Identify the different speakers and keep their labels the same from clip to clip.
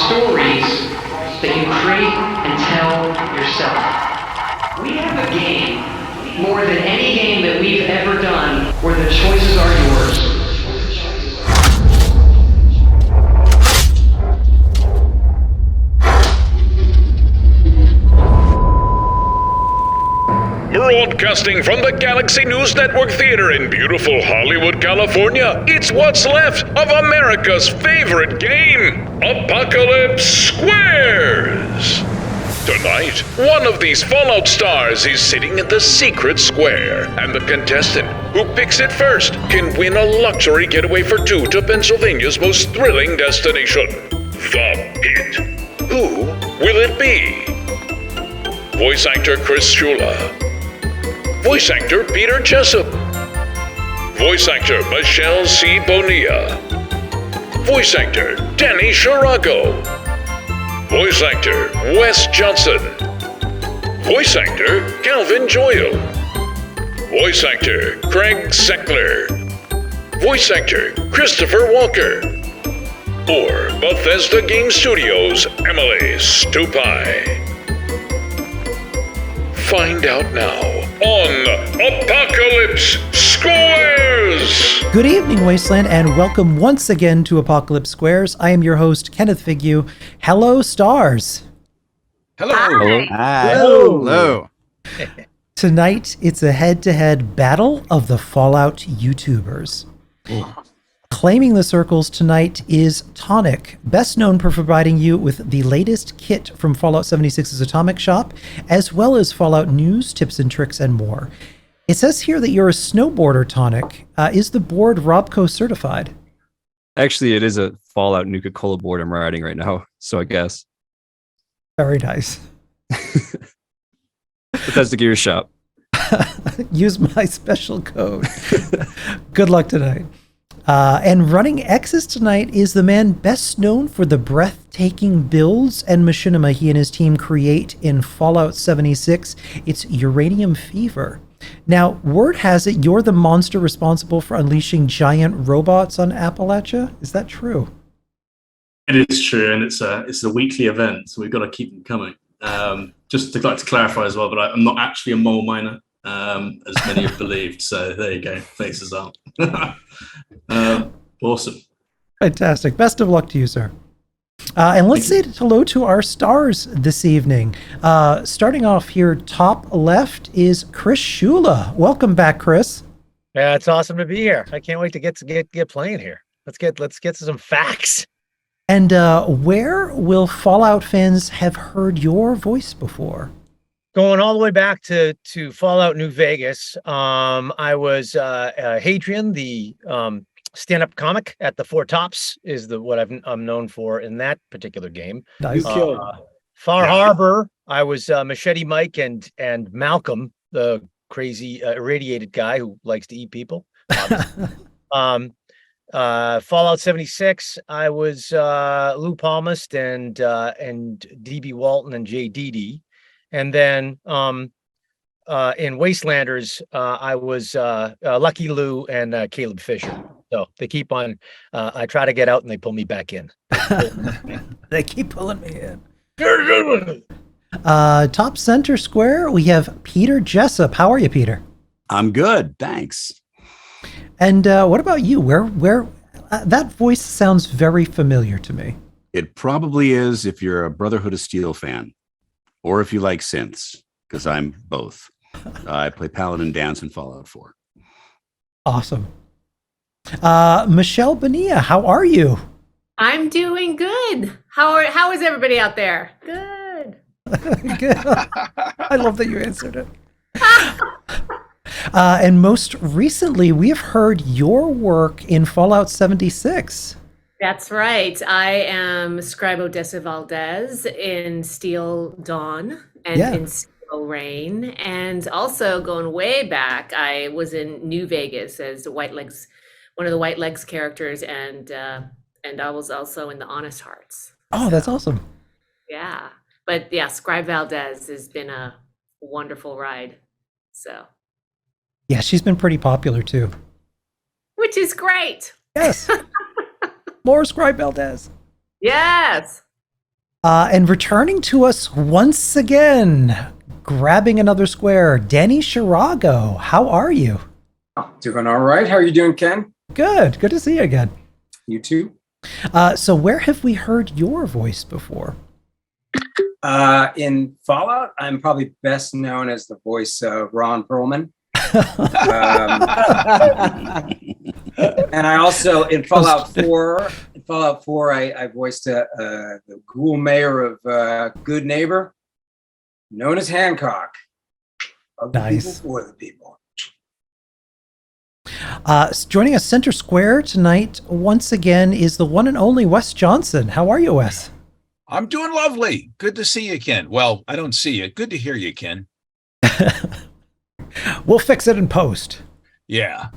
Speaker 1: stories that you create and tell yourself. We have a game, more than any game that we've ever done, where the choices are yours.
Speaker 2: Broadcasting from the Galaxy News Network Theater in beautiful Hollywood, California, it's what's left of America's favorite game, Apocalypse Squares. Tonight, one of these Fallout stars is sitting in the secret square, and the contestant who picks it first can win a luxury getaway for two to Pennsylvania's most thrilling destination, the Pit. Who will it be? Voice actor Chris Shula. Voice actor Peter Jessup. Voice actor Michelle C. Bonilla. Voice actor Danny Sharago. Voice actor Wes Johnson. Voice actor Calvin Joyle. Voice actor Craig Seckler. Voice actor Christopher Walker. Or Bethesda Game Studios' Emily Stupai. Find out now on Apocalypse Squares!
Speaker 3: Good evening, Wasteland, and welcome once again to Apocalypse Squares. I am your host, Kenneth Figure. Hello, stars.
Speaker 4: Hello.
Speaker 5: Hi.
Speaker 4: Hi.
Speaker 3: Hello. Tonight, it's a head-to-head battle of the Fallout YouTubers. Claiming the circles tonight is Tonic, best known for providing you with the latest kit from Fallout 76's Atomic Shop, as well as Fallout news, tips and tricks, and more. It says here that you're a snowboarder, Tonic. Is the board Robco certified?
Speaker 5: Actually, it is a Fallout Nuka-Cola board I'm riding right now, so I guess.
Speaker 3: Very nice.
Speaker 5: Bethesda Gear Shop.
Speaker 3: Use my special code. Good luck tonight. And running X's tonight is the man best known for the breathtaking builds and machinima he and his team create in Fallout 76. It's Uranium Fever. Now, word has it you're the monster responsible for unleashing giant robots on Appalachia. Is that true?
Speaker 4: It is true, and it's a weekly event, so we've got to keep them coming. Just to like to clarify as well, but I'm not actually a mole miner, as many have believed. So there you go, faces up. Awesome.
Speaker 3: Fantastic. Best of luck to you, sir. And let's say hello to our stars this evening. Starting off here, top left is Chris Shula. Welcome back, Chris.
Speaker 6: Yeah, it's awesome to be here. I can't wait to get playing here. Let's get to some facts.
Speaker 3: And where will Fallout fans have heard your voice before?
Speaker 6: Going all the way back to Fallout New Vegas. I was Hadrian, the stand-up comic at the Four Tops, is what I'm known for in that particular game.
Speaker 3: Nice.
Speaker 6: Far Harbor, I was Machete Mike and Malcolm, the crazy irradiated guy who likes to eat people. Fallout 76, I was Lou Palmist and DB Walton and JDD. And then in Wastelanders, I was Lucky Lou and Caleb Fisher. So they keep on, I try to get out and they pull me back in.
Speaker 3: They keep pulling me in. Top center square, we have Peter Jessup. How are you, Peter?
Speaker 7: I'm good, thanks.
Speaker 3: And what about you? Where that voice sounds very familiar to me.
Speaker 7: It probably is if you're a Brotherhood of Steel fan, or if you like synths, because I'm both. I play Paladin Dance in Fallout 4.
Speaker 3: Awesome. Michelle Bonilla, how are you?
Speaker 8: I'm doing good. How is everybody out there? Good.
Speaker 3: Good. I love that you answered it. And most recently, we have heard your work in Fallout 76.
Speaker 8: That's right. I am Scribo Dessa Valdez in Steel Dawn and in Steel Rain. And also going way back, I was in New Vegas as one of the White Legs characters, and I was also in the Honest Hearts.
Speaker 3: Oh, that's awesome.
Speaker 8: Yeah. But yeah, Scribe Valdez has been a wonderful ride. So.
Speaker 3: Yeah, she's been pretty popular too.
Speaker 8: Which is great.
Speaker 3: Yes. More Scribe Valdez.
Speaker 8: Yes.
Speaker 3: And returning to us once again, grabbing another square, Danny Shirago. How are you?
Speaker 9: Doing all right. How are you doing, Ken?
Speaker 3: Good. Good to see you again.
Speaker 9: You too.
Speaker 3: So where have we heard your voice before?
Speaker 9: In Fallout, I'm probably best known as the voice of Ron Perlman. And I also in Fallout 4. In Fallout 4, I voiced the ghoul mayor of Good Neighbor, known as Hancock. Of the people for the people.
Speaker 3: Joining us center square tonight once again is the one and only Wes Johnson. How are you, Wes?
Speaker 10: I'm doing lovely. Good to see you, Ken. Well, I don't see you. Good to hear you, Ken.
Speaker 3: We'll fix it in post.
Speaker 10: Yeah.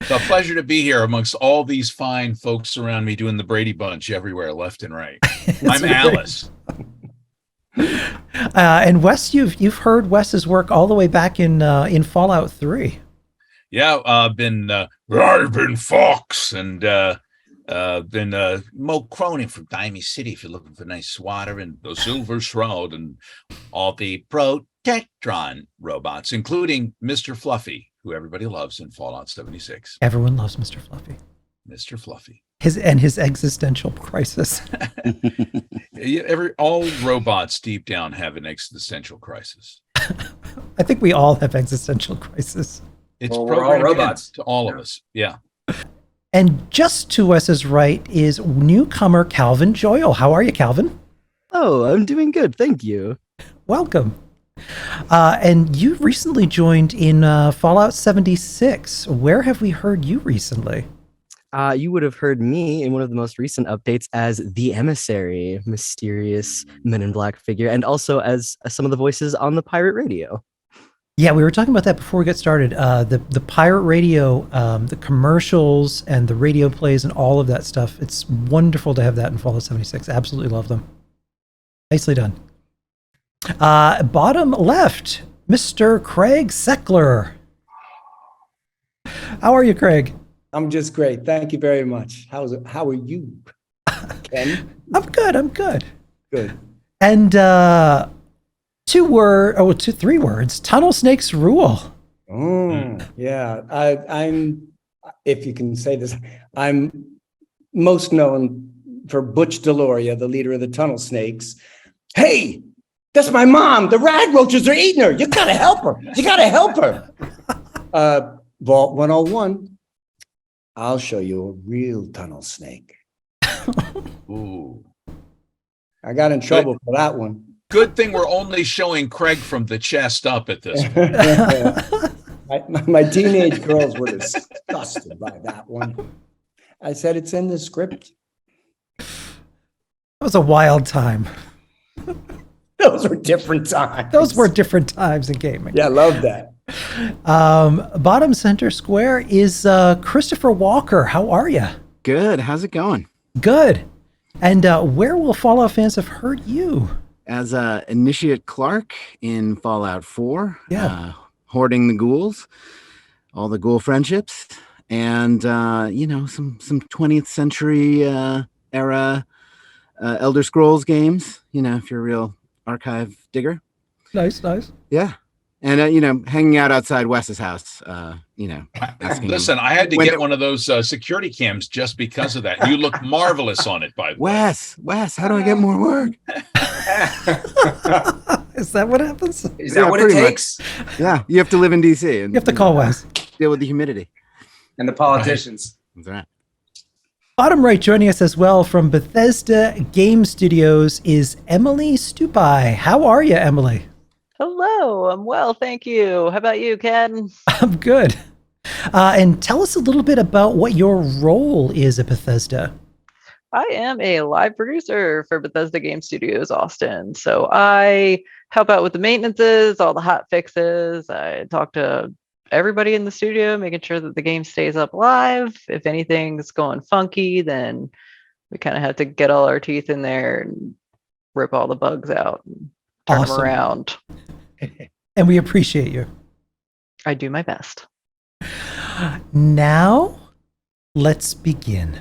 Speaker 10: It's a pleasure to be here amongst all these fine folks around me doing the Brady Bunch everywhere, left and right. I'm Alice.
Speaker 3: And Wes, you've heard Wes's work all the way back in Fallout 3.
Speaker 10: Yeah, I've been Fox and been Mo Cronin from Dimey City if you're looking for a nice swatter, and the Silver Shroud and all the Protectron robots, including Mr. Fluffy, who everybody loves in Fallout 76.
Speaker 3: Everyone loves Mr. Fluffy.
Speaker 10: Mr. Fluffy.
Speaker 3: His existential crisis.
Speaker 10: All robots deep down have an existential crisis.
Speaker 3: I think we all have existential crisis.
Speaker 10: It's
Speaker 9: we're all robots
Speaker 10: to all of us. Yeah.
Speaker 3: And just to Wes's right is newcomer Calvin Joyle. How are you, Calvin?
Speaker 11: Oh, I'm doing good. Thank you.
Speaker 3: Welcome. And you recently joined in Fallout 76. Where have we heard you recently?
Speaker 11: You would have heard me in one of the most recent updates as the emissary, mysterious Men in Black figure, and also as some of the voices on the pirate radio.
Speaker 3: Yeah, we were talking about that before we got started. The pirate radio, the commercials and the radio plays and all of that stuff. It's wonderful to have that in Fallout 76. Absolutely love them. Nicely done. Bottom left, Mr. Craig Seckler. How are you, Craig?
Speaker 12: I'm just great. Thank you very much. How are you, Ken?
Speaker 3: I'm good.
Speaker 12: Good.
Speaker 3: And three words. Tunnel snakes rule.
Speaker 12: Yeah. I'm, if you can say this, I'm most known for Butch Deloria, the leader of the Tunnel Snakes. Hey, that's my mom. The rag roaches are eating her. You gotta help her. You gotta help her. Vault 101. I'll show you a real tunnel snake.
Speaker 10: Ooh.
Speaker 12: I got in trouble for that one.
Speaker 10: Good thing we're only showing Craig from the chest up at this point.
Speaker 12: my teenage girls were disgusted by that one. I said, it's in the script.
Speaker 3: That was a wild time.
Speaker 12: Those were different times.
Speaker 3: Those were different times in gaming.
Speaker 12: Yeah, I love that.
Speaker 3: Bottom center square is Christopher Walker. How are you?
Speaker 7: Good. How's it going?
Speaker 3: Good. And where will Fallout fans have heard you?
Speaker 7: As Initiate Clark in Fallout 4.
Speaker 3: Yeah.
Speaker 7: Hoarding the ghouls, all the ghoul friendships, and some 20th century era Elder Scrolls games. If you're a real archive digger.
Speaker 3: Nice.
Speaker 7: Yeah. And, hanging out outside Wes's house,
Speaker 10: Listen, I had to get one of those security cams just because of that. You look marvelous on it, by the way.
Speaker 7: Wes, how do I get more work?
Speaker 3: Is that what happens?
Speaker 9: Is that what it takes?
Speaker 7: Much. Yeah, you have to live in D.C. and
Speaker 3: you have to call Wes.
Speaker 7: Deal with the humidity.
Speaker 9: And the politicians.
Speaker 7: Right. That's right.
Speaker 3: Bottom right, joining us as well from Bethesda Game Studios is Emily Stupai. How are you, Emily?
Speaker 13: Hello, I'm well, thank you. How about you, Ken?
Speaker 3: I'm good. And tell us a little bit about what your role is at Bethesda.
Speaker 13: I am a live producer for Bethesda Game Studios Austin. So I help out with the maintenances, all the hot fixes. I talk to everybody in the studio, making sure that the game stays up live. If anything's going funky, then we kind of have to get all our teeth in there and rip all the bugs out and turn them around.
Speaker 3: And we appreciate you.
Speaker 13: I do my best.
Speaker 3: Now, let's begin.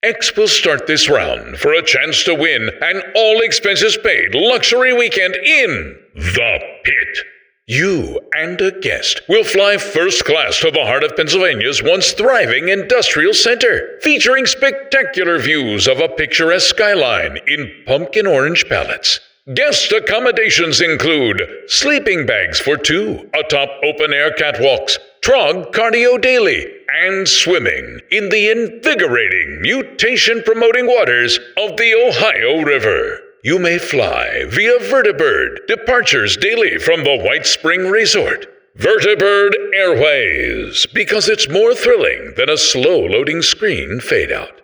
Speaker 2: X will start this round for a chance to win an all expenses paid luxury weekend in the pit. You and a guest will fly first class to the heart of Pennsylvania's once thriving industrial center, featuring spectacular views of a picturesque skyline in pumpkin orange palettes. Guest accommodations include sleeping bags for two atop open-air catwalks, trog cardio daily, and swimming in the invigorating, mutation-promoting waters of the Ohio River. You may fly via Vertibird, departures daily from the White Spring Resort. Vertibird Airways, because it's more thrilling than a slow-loading screen fade-out.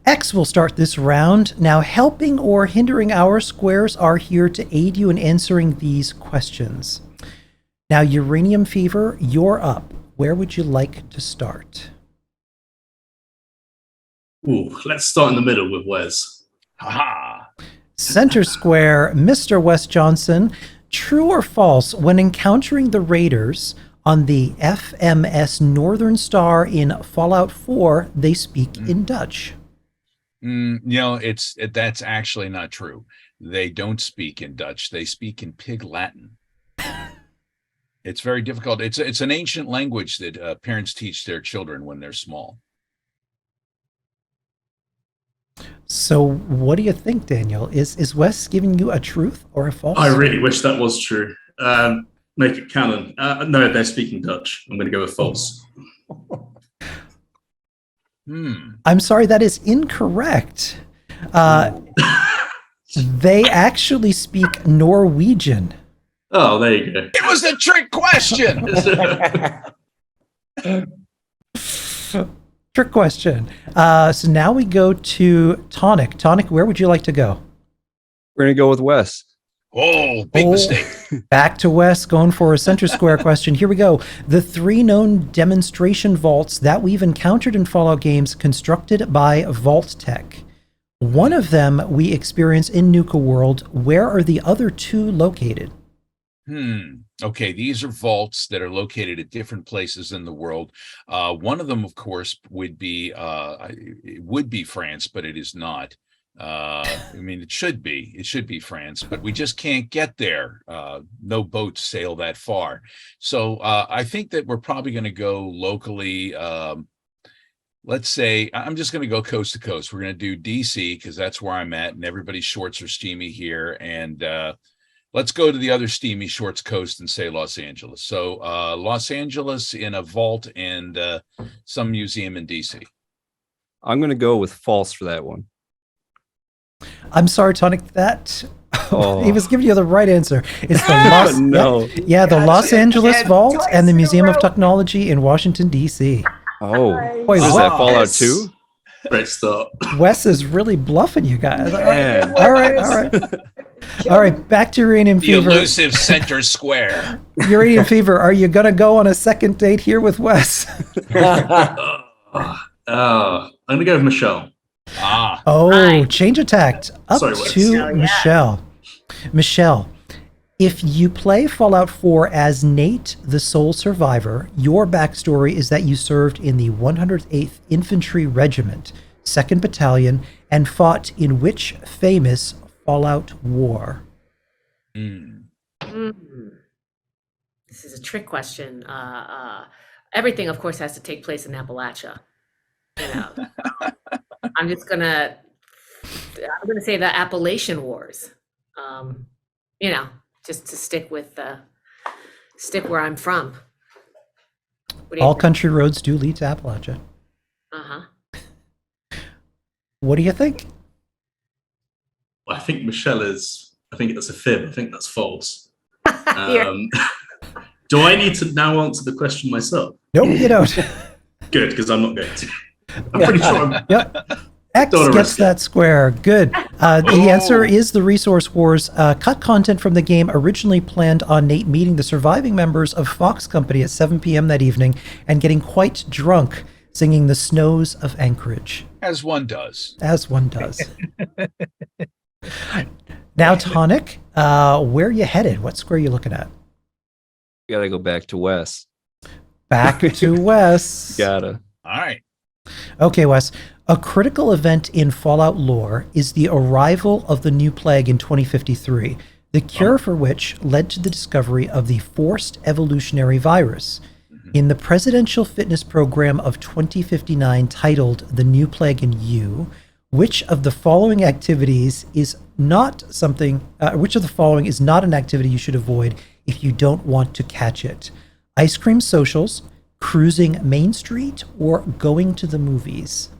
Speaker 3: X will start this round. Now, helping or hindering our squares are here to aid you in answering these questions. Now, Uranium Fever, you're up. Where would you like to start?
Speaker 4: Ooh, let's start in the middle with Wes.
Speaker 10: Haha.
Speaker 3: Center square, Mr. Wes Johnson. True or false, when encountering the Raiders on the FMS Northern Star in Fallout 4, they speak in Dutch?
Speaker 10: That's actually not true. They don't speak in Dutch. They speak in Pig Latin. It's very difficult. It's an ancient language that parents teach their children when they're small.
Speaker 3: So what do you think, Daniel? Is Wes giving you a truth or a false?
Speaker 4: I really wish that was true. Make it canon. No, they're speaking Dutch. I'm going to go with false.
Speaker 3: I'm sorry, that is incorrect. They actually speak Norwegian.
Speaker 4: Oh, there you go.
Speaker 10: It was a trick question.
Speaker 3: Trick question. So now we go to Tonic. Tonic, where would you like to go?
Speaker 5: We're going to go with Wes.
Speaker 10: Oh, big mistake.
Speaker 3: Back to Wes, going for a center square question. Here we go. The 3 known demonstration vaults that we've encountered in Fallout games constructed by Vault Tech. One of them we experience in Nuka World. Where are the other 2 located?
Speaker 10: Okay, these are vaults that are located at different places in the world. One of them, of course, would be France, but it is not. It should be France, but we just can't get there. No boats sail that far. So I think that we're probably going to go locally. Let's say I'm just going to go coast to coast. We're going to do DC because that's where I'm at, and everybody's shorts are steamy here. And let's go to the other steamy shorts coast and say Los Angeles. So Los Angeles in a vault and some museum in DC.
Speaker 5: I'm going to go with false for that one.
Speaker 3: I'm sorry, Tonic, he was giving you the right answer. It's the Los Angeles Vault and the Museum of Technology in Washington, D.C.
Speaker 5: Oh, wait, was that Fallout 2?
Speaker 4: Great start.
Speaker 3: Wes is really bluffing you guys. All right, back to Uranium
Speaker 10: The
Speaker 3: Fever.
Speaker 10: elusive center square.
Speaker 3: Uranium Fever, are you going to go on a second date here with Wes?
Speaker 4: I'm going to go with Michelle.
Speaker 3: Change of tact. Up to Michelle. Michelle, if you play Fallout 4 as Nate, the sole survivor, your backstory is that you served in the 108th Infantry Regiment, 2nd Battalion, and fought in which famous Fallout war?
Speaker 8: This is a trick question. Everything, of course, has to take place in Appalachia. I'm gonna say the Appalachian Wars. Just to stick where I'm from.
Speaker 3: All country roads do lead to Appalachia. What do you think?
Speaker 4: Well, I think Michelle I think that's a fib. I think that's false. Do I need to now answer the question myself?
Speaker 3: Nope, you don't.
Speaker 4: Good, because I'm not going to. I'm pretty sure
Speaker 3: Yep. X gets that square. Good. The answer is the Resource Wars. Cut content from the game originally planned on Nate meeting the surviving members of Fox Company at 7 p.m. that evening and getting quite drunk, singing The Snows of Anchorage.
Speaker 10: As one does.
Speaker 3: Now, Tonic, where are you headed? What square are you looking at?
Speaker 5: You gotta go back to Wes.
Speaker 3: Back to Wes.
Speaker 5: Gotta.
Speaker 10: All right.
Speaker 3: Okay, Wes. A critical event in Fallout lore is the arrival of the new plague in 2053, the cure for which led to the discovery of the forced evolutionary virus. In the presidential fitness program of 2059 titled The New Plague in You, which of the following activities is not an activity you should avoid if you don't want to catch it? Ice cream socials, cruising Main Street, or going to the movies?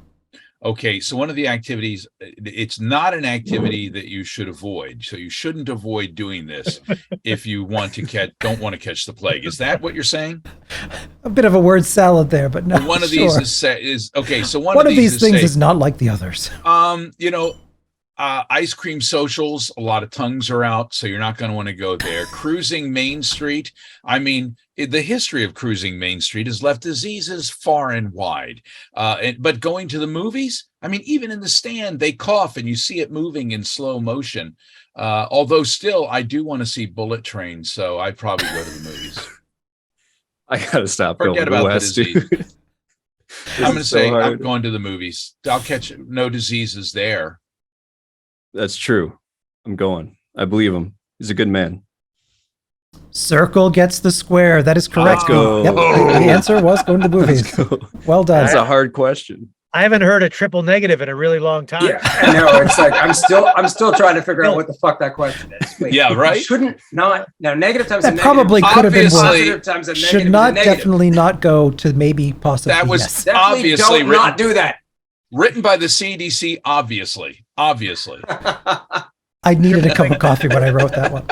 Speaker 10: Okay, so one of the activities, it's not an activity that you should avoid. So you shouldn't avoid doing this if you don't want to catch the plague. Is that what you're saying?
Speaker 3: A bit of a word salad there, but no.
Speaker 10: One of
Speaker 3: sure.
Speaker 10: these is okay. So one
Speaker 3: of
Speaker 10: of
Speaker 3: these things
Speaker 10: say,
Speaker 3: is not like the others.
Speaker 10: Ice cream socials, a lot of tongues are out, so you're not going to want to go there. Cruising Main Street. I mean, the history of cruising Main Street has left diseases far and wide. But going to the movies, I mean, even in the stand, they cough and you see it moving in slow motion. Although still, I do want to see Bullet Train, so I'd probably go to the movies.
Speaker 5: I gotta stop
Speaker 10: Forget
Speaker 5: going
Speaker 10: about
Speaker 5: to West,
Speaker 10: the disease.
Speaker 5: dude.
Speaker 10: I'm going to say
Speaker 5: hard.
Speaker 10: I'm going to the movies. I'll catch no diseases there.
Speaker 5: That's true. I'm going. I believe him. He's a good man.
Speaker 3: Circle gets the square. That is correct.
Speaker 5: Let's go.
Speaker 3: Yep, the answer was going to the movies. Well done.
Speaker 5: That's a hard question.
Speaker 6: I haven't heard a triple negative in a really long time.
Speaker 9: Yeah, I know. It's like I'm still trying to figure out what the fuck that question is. Wait,
Speaker 10: Yeah, right?
Speaker 9: Shouldn't not now negative times
Speaker 3: That
Speaker 9: a negative.
Speaker 3: probably could have been worse.
Speaker 9: Positive times a negative.
Speaker 3: Should
Speaker 9: is a
Speaker 3: not
Speaker 9: negative.
Speaker 3: definitely not go to maybe possibly.
Speaker 10: That was
Speaker 3: yes.
Speaker 9: Definitely
Speaker 10: obviously
Speaker 9: don't
Speaker 10: written,
Speaker 9: not do that.
Speaker 10: written by the CDC. Obviously.
Speaker 3: I needed a cup of coffee when I wrote that one.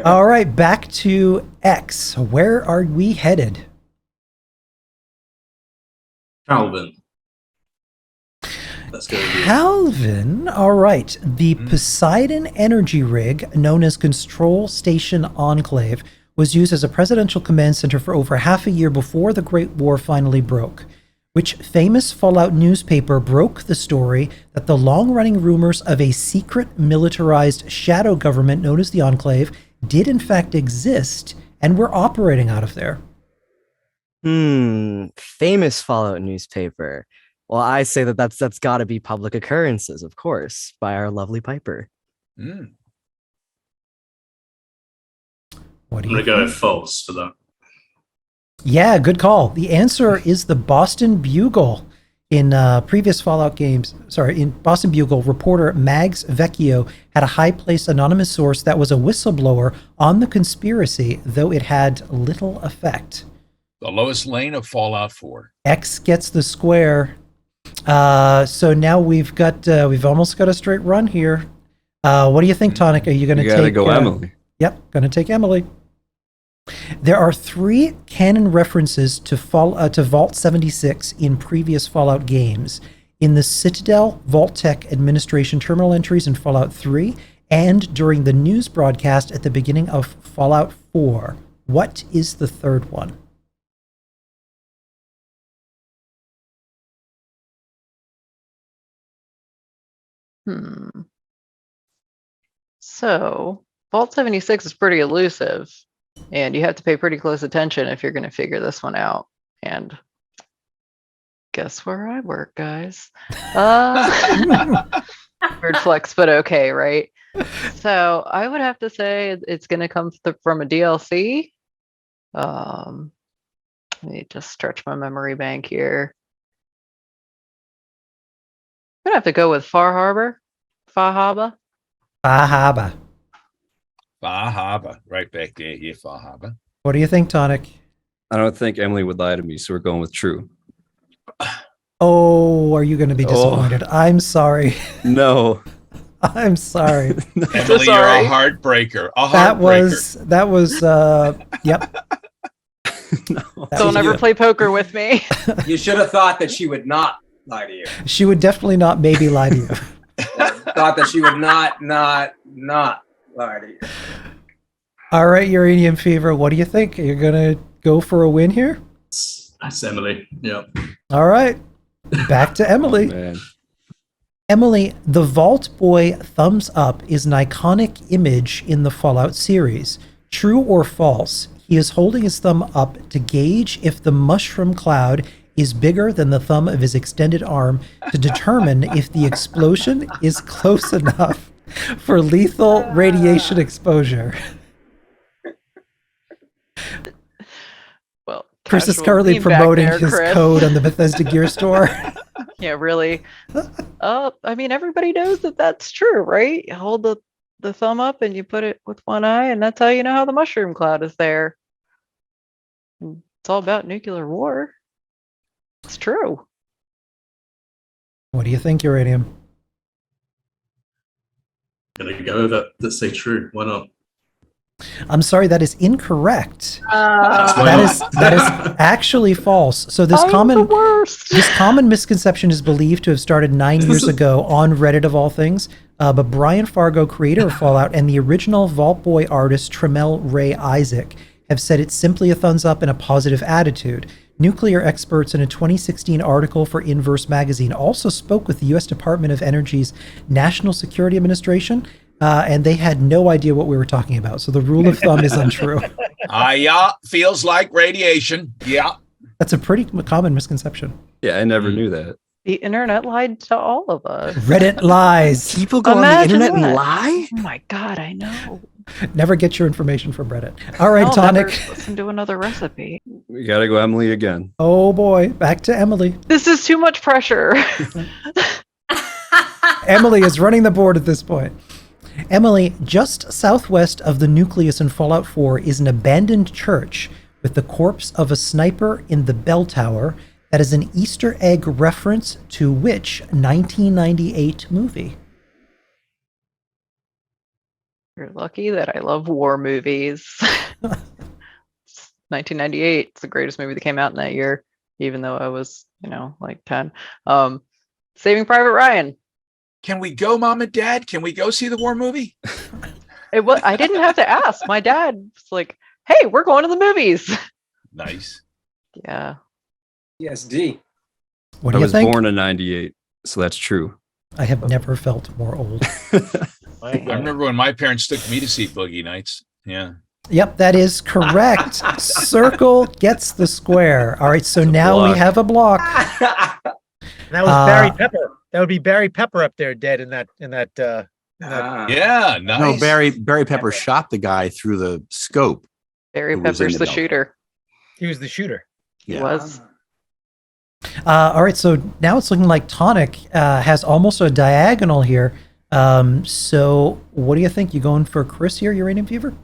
Speaker 3: All right, back to X. Where are we headed?
Speaker 4: Calvin. Let's go.
Speaker 3: Calvin. All right. The Poseidon energy rig, known as Control Station Enclave, was used as a presidential command center for over half a year before the Great War finally broke. Which famous Fallout newspaper broke the story that the long-running rumors of a secret militarized shadow government known as the Enclave did in fact exist and were operating out of there?
Speaker 11: Famous Fallout newspaper. Well, I say that's got to be Public Occurrences, of course, by our lovely Piper.
Speaker 3: What do
Speaker 4: I'm
Speaker 3: you
Speaker 4: going to go
Speaker 3: think?
Speaker 4: false for that.
Speaker 3: Yeah, good call. The answer is the Boston Bugle. In previous Fallout games, in Boston Bugle, reporter Mags Vecchio had a high-placed anonymous source that was a whistleblower on the conspiracy, though it had little effect.
Speaker 10: The lowest lane of Fallout 4.
Speaker 3: X gets the square. So now we've almost got a straight run here. What do you think, Tonic? Are you going to take?
Speaker 5: Gotta go Emily.
Speaker 3: Yep, going to take Emily. There are 3 canon references to Vault 76 in previous Fallout games. In the Citadel Vault-Tec Administration terminal entries in Fallout 3, and during the news broadcast at the beginning of Fallout 4. What is the third one?
Speaker 13: So, Vault 76 is pretty elusive, and you have to pay pretty close attention if you're going to figure this one out. And guess where I work, guys? Weird flex, but okay, right? So I would have to say it's going to come from a DLC. Let me just stretch my memory bank here. I'm going to have to go with Far Harbor. Fahaba.
Speaker 3: Fahaba.
Speaker 10: Fahaba. Right back there. Yeah, Fahaba.
Speaker 3: What do you think, Tonic?
Speaker 5: I don't think Emily would lie to me, so we're going with true.
Speaker 3: Oh, are you going to be disappointed? I'm sorry.
Speaker 5: No.
Speaker 3: I'm sorry.
Speaker 10: Emily, you're a heartbreaker.
Speaker 3: That was yep.
Speaker 5: No.
Speaker 13: Don't ever play poker with me.
Speaker 9: You should have thought that she would not lie to you.
Speaker 3: She would definitely not maybe lie to you.
Speaker 9: Thought that she would not lie to you.
Speaker 3: All right, Uranium Fever, what do you think? Are you going to go for a win here?
Speaker 4: That's Emily. Yep.
Speaker 3: All right. Back to Emily.
Speaker 5: Man.
Speaker 3: Emily, the Vault Boy thumbs up is an iconic image in the Fallout series. True or false? He is holding his thumb up to gauge if the mushroom cloud is bigger than the thumb of his extended arm to determine if the explosion is close enough for lethal radiation exposure.
Speaker 13: Well,
Speaker 3: Chris is
Speaker 13: casual
Speaker 3: currently
Speaker 13: meme back
Speaker 3: promoting
Speaker 13: there,
Speaker 3: his
Speaker 13: Chris.
Speaker 3: code on the Bethesda Gear Store.
Speaker 13: Yeah, really. I mean, everybody knows that that's true, right? You hold the thumb up and you put it with one eye, and that's how you know how the mushroom cloud is there. It's all about nuclear war. It's true.
Speaker 3: What do you think, Uranium?
Speaker 4: Gonna go with that. Let's say true. Why not?
Speaker 3: I'm sorry, that is incorrect.
Speaker 4: That's
Speaker 3: That is actually false. So this common misconception is believed to have started 9 years ago on Reddit of all things. But Brian Fargo, creator of Fallout, and the original Vault Boy artist Tremel Ray Isaac have said it's simply a thumbs up and a positive attitude. Nuclear experts in a 2016 article for Inverse magazine also spoke with the U.S. Department of Energy's National Security Administration, and they had no idea what we were talking about. So the rule of thumb is untrue.
Speaker 10: Yeah, feels like radiation. Yeah.
Speaker 3: That's a pretty common misconception.
Speaker 5: Yeah, I never knew that.
Speaker 13: The internet lied to all of us.
Speaker 3: Reddit lies.
Speaker 7: People go
Speaker 13: Imagine
Speaker 7: on the internet and
Speaker 13: that.
Speaker 7: lie?
Speaker 13: Oh my God, I know.
Speaker 3: Never get your information from Reddit. All right,
Speaker 13: I'll
Speaker 3: Tonic.
Speaker 13: never listen to another recipe.
Speaker 5: We gotta go Emily again.
Speaker 3: Oh boy, back to Emily.
Speaker 13: This is too much pressure.
Speaker 3: Emily is running the board at this point. Emily, just southwest of the nucleus in Fallout 4 is an abandoned church with the corpse of a sniper in the bell tower that is an Easter egg reference to which 1998 movie?
Speaker 13: You're lucky that I love war movies. 1998. It's the greatest movie that came out in that year, even though I was, like 10. Saving Private Ryan.
Speaker 10: Can we go, Mom and Dad? Can we go see the war movie?
Speaker 13: I didn't have to ask. My dad was like, "Hey, we're going to the movies."
Speaker 10: Nice.
Speaker 13: Yeah.
Speaker 9: ESD.
Speaker 3: What do
Speaker 5: I
Speaker 3: you
Speaker 5: was
Speaker 3: think?
Speaker 5: born in 98, so that's true.
Speaker 3: I have never felt more old.
Speaker 10: I remember when my parents took me to see Boogie Nights. Yeah.
Speaker 3: Yep, that is correct. Circle gets the square. All right, so now
Speaker 5: block.
Speaker 3: we have a block.
Speaker 6: That was Barry Pepper. That would be Barry Pepper up there, dead in that.
Speaker 10: Yeah, nice.
Speaker 14: No, Barry Pepper shot the guy through the scope.
Speaker 13: Barry
Speaker 14: Who was in
Speaker 13: Pepper's
Speaker 14: the
Speaker 13: the
Speaker 14: belt.
Speaker 13: shooter.
Speaker 6: He was the shooter.
Speaker 13: He
Speaker 14: Yeah.
Speaker 13: was.
Speaker 3: All right, so now it's looking like Tonic has almost a diagonal here. So what do you think? You going for Chris here, Uranium Fever?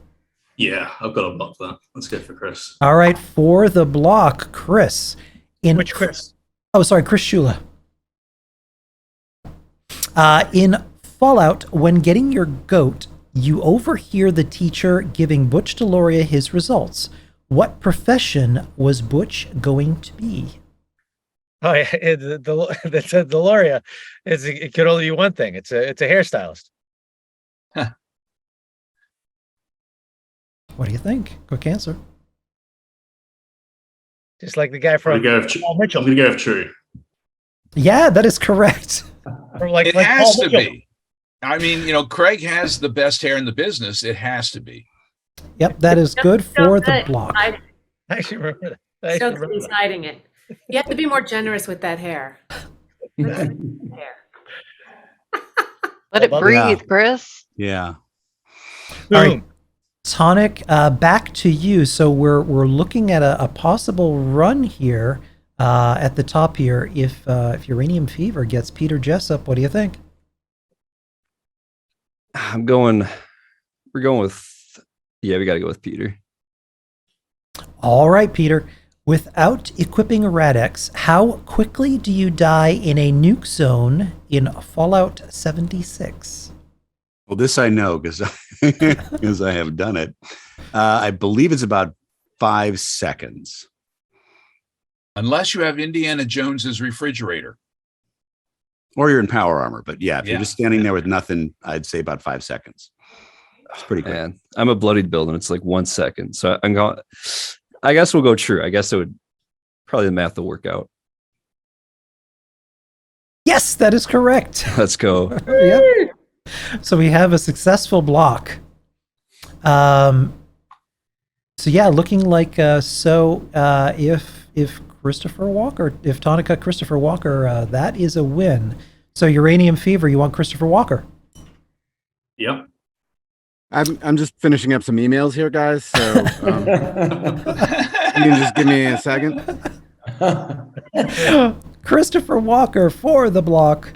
Speaker 4: Yeah, I've got to block that. Let's go for Chris.
Speaker 3: All right, for the block, Chris.
Speaker 6: Which Chris?
Speaker 3: Oh, sorry, Chris Shula. In Fallout, when getting your goat, you overhear the teacher giving Butch Deloria his results. What profession was Butch going to be?
Speaker 6: Oh yeah, the Deloria. It could only be one thing. It's a hairstylist.
Speaker 3: What do you think? Quick answer.
Speaker 6: Just like the guy
Speaker 4: I'm
Speaker 6: from
Speaker 4: going to
Speaker 6: Paul Mitchell.
Speaker 4: go with true.
Speaker 3: Yeah, that is correct.
Speaker 6: Or like
Speaker 10: It
Speaker 6: Paul
Speaker 10: has to
Speaker 6: Mitchell.
Speaker 10: be. I mean, Craig has the best hair in the business. It has to be.
Speaker 3: Yep, that is good for the
Speaker 8: good.
Speaker 3: block.
Speaker 6: I actually remember that. I actually
Speaker 8: Stokes
Speaker 6: remember that.
Speaker 8: deciding it. You have to be more generous with that hair. Hair.
Speaker 13: Let it breathe,
Speaker 14: Yeah.
Speaker 13: Chris.
Speaker 14: Yeah.
Speaker 3: All right,
Speaker 6: Boom.
Speaker 3: Tonic, back to you. So we're looking at a possible run here at the top here. If Uranium Fever gets Peter Jessup, what do you think?
Speaker 5: We're going with, we got to go with Peter.
Speaker 3: All right, Peter. Without equipping a Rad-X, how quickly do you die in a nuke zone in Fallout 76?
Speaker 14: Well, this I know because I have done it. I believe it's about 5 seconds.
Speaker 10: Unless you have Indiana Jones's refrigerator.
Speaker 14: Or you're in power armor. But yeah, if you're
Speaker 10: Yeah.
Speaker 14: just standing there with nothing, I'd say about 5 seconds. It's pretty quick.
Speaker 5: Man, I'm a bloodied build and it's like 1 second. So I'm going, I guess we'll go true. I guess it would probably the math will work out.
Speaker 3: Yes, that is correct.
Speaker 5: Let's go.
Speaker 3: Yep. So we have a successful block. So yeah, looking like if Christopher Walker. If Tonic got Christopher Walker, that is a win. So Uranium Fever, you want Christopher Walker?
Speaker 4: Yep.
Speaker 7: I'm just finishing up some emails here, guys. So you can just give me a second.
Speaker 3: Christopher Walker for the block.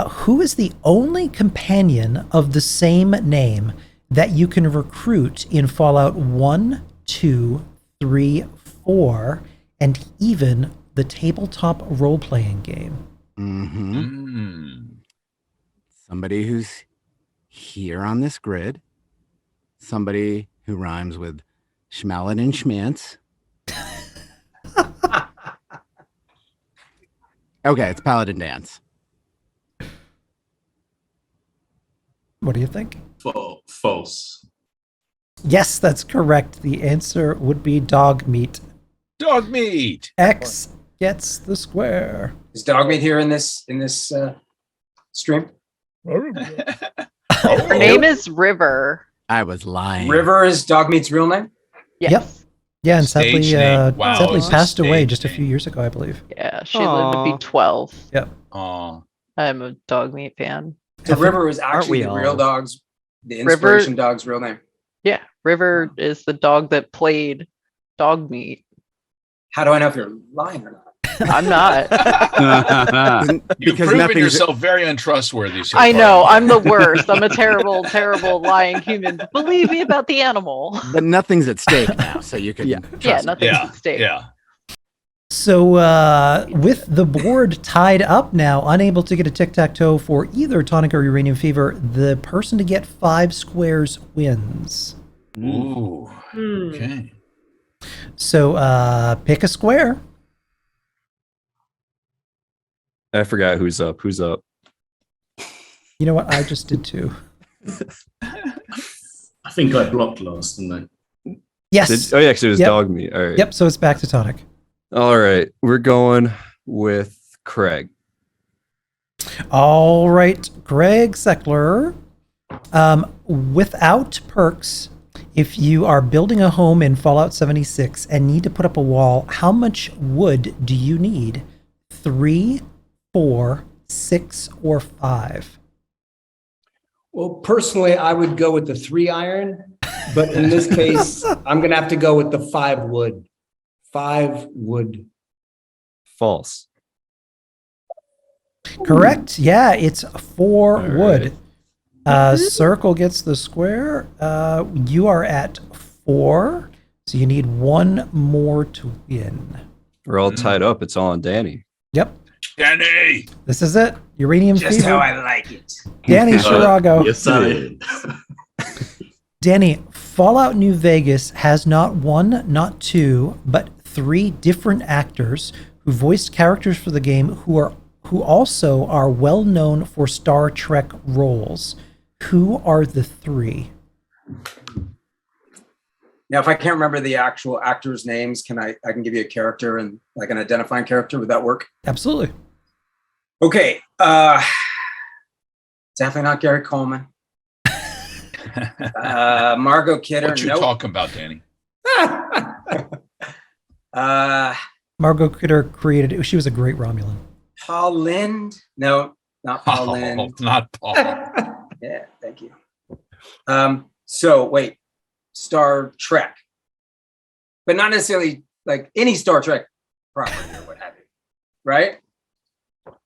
Speaker 3: Who is the only companion of the same name that you can recruit in Fallout 1, 2, 3, 4, and even the tabletop role-playing game?
Speaker 7: Somebody who's here on this grid. Somebody who rhymes with Schmallen and Schmantz. Okay, it's Paladin Dance.
Speaker 3: What do you think?
Speaker 4: False.
Speaker 3: Yes, that's correct. The answer would be dog meat.
Speaker 10: Dog meat.
Speaker 3: X gets the square.
Speaker 9: Is dog meat here in this stream?
Speaker 13: Her name is River.
Speaker 7: I was lying.
Speaker 9: River is dog meat's real name?
Speaker 13: Yes.
Speaker 3: Yep. Yeah, and sadly,
Speaker 10: Stage name. Wow,
Speaker 3: sadly
Speaker 10: it's a
Speaker 3: passed away
Speaker 10: stage
Speaker 3: just a few years ago, I believe.
Speaker 13: Yeah, she lived to be 12.
Speaker 3: Yep.
Speaker 10: Oh.
Speaker 13: I'm a dog meat fan.
Speaker 9: So River was actually the real dog's, the inspiration dog's real name.
Speaker 13: Yeah, River is the dog that played dog meat.
Speaker 9: How do I know if you're lying or not?
Speaker 13: I'm not.
Speaker 10: You've
Speaker 7: Because
Speaker 10: proven
Speaker 7: nothing's-
Speaker 10: yourself very untrustworthy. So
Speaker 13: I
Speaker 10: far.
Speaker 13: know, I'm the worst. I'm a terrible, terrible lying human. Believe me about the animal.
Speaker 7: But nothing's at stake now, so you can
Speaker 13: Yeah,
Speaker 7: trust me.
Speaker 13: nothing's at stake.
Speaker 10: Yeah.
Speaker 3: So with the board tied up now, unable to get a tic-tac-toe for either Tonic or Uranium Fever, the person to get 5 squares wins.
Speaker 10: Ooh. Okay.
Speaker 3: So pick a square.
Speaker 5: I forgot who's up. Who's up?
Speaker 3: You know what? I just did too.
Speaker 4: I think I blocked last, didn't I?
Speaker 3: Yes.
Speaker 5: Oh yeah, because it was
Speaker 3: Yep.
Speaker 5: dog meat. All right.
Speaker 3: Yep. So it's back to Tonic.
Speaker 5: All right. We're going with Craig.
Speaker 3: All right, Greg Seckler. Without perks, if you are building a home in Fallout 76 and need to put up a wall, how much wood do you need? 3, 4, 6, or 5?
Speaker 12: Well, personally, I would go with the 3 iron, but in this case, I'm going to have to go with the 5 wood. 5 wood.
Speaker 5: False.
Speaker 3: Correct. Yeah, it's 4
Speaker 5: All
Speaker 3: wood. Circle gets the square. You are at 4, so you need 1 more to win.
Speaker 5: We're all tied up. It's all on Danny.
Speaker 3: Yep.
Speaker 10: Danny.
Speaker 3: This is it. Uranium
Speaker 9: Just
Speaker 3: Fever.
Speaker 9: how I like it.
Speaker 3: Danny Shirago.
Speaker 4: Yes, I did.
Speaker 3: Danny, Fallout New Vegas has not 1, not 2, but 3 different actors who voiced characters for the game who also are well known for Star Trek roles. Who are the 3?
Speaker 9: Now, if I can't remember the actual actors' names, I can give you a character and like an identifying character. Would that work?
Speaker 3: Absolutely.
Speaker 9: Okay. Definitely not Gary Coleman. Margot Kidder.
Speaker 10: What you
Speaker 9: Nope.
Speaker 10: talking about, Danny?
Speaker 3: Margot Kidder created, she was a great Romulan.
Speaker 9: Paul Lind. No, not Paul
Speaker 10: Oh,
Speaker 9: Lind.
Speaker 10: not Paul.
Speaker 9: Yeah, thank you. So wait, Star Trek, but not necessarily like any Star Trek property or what have you, right?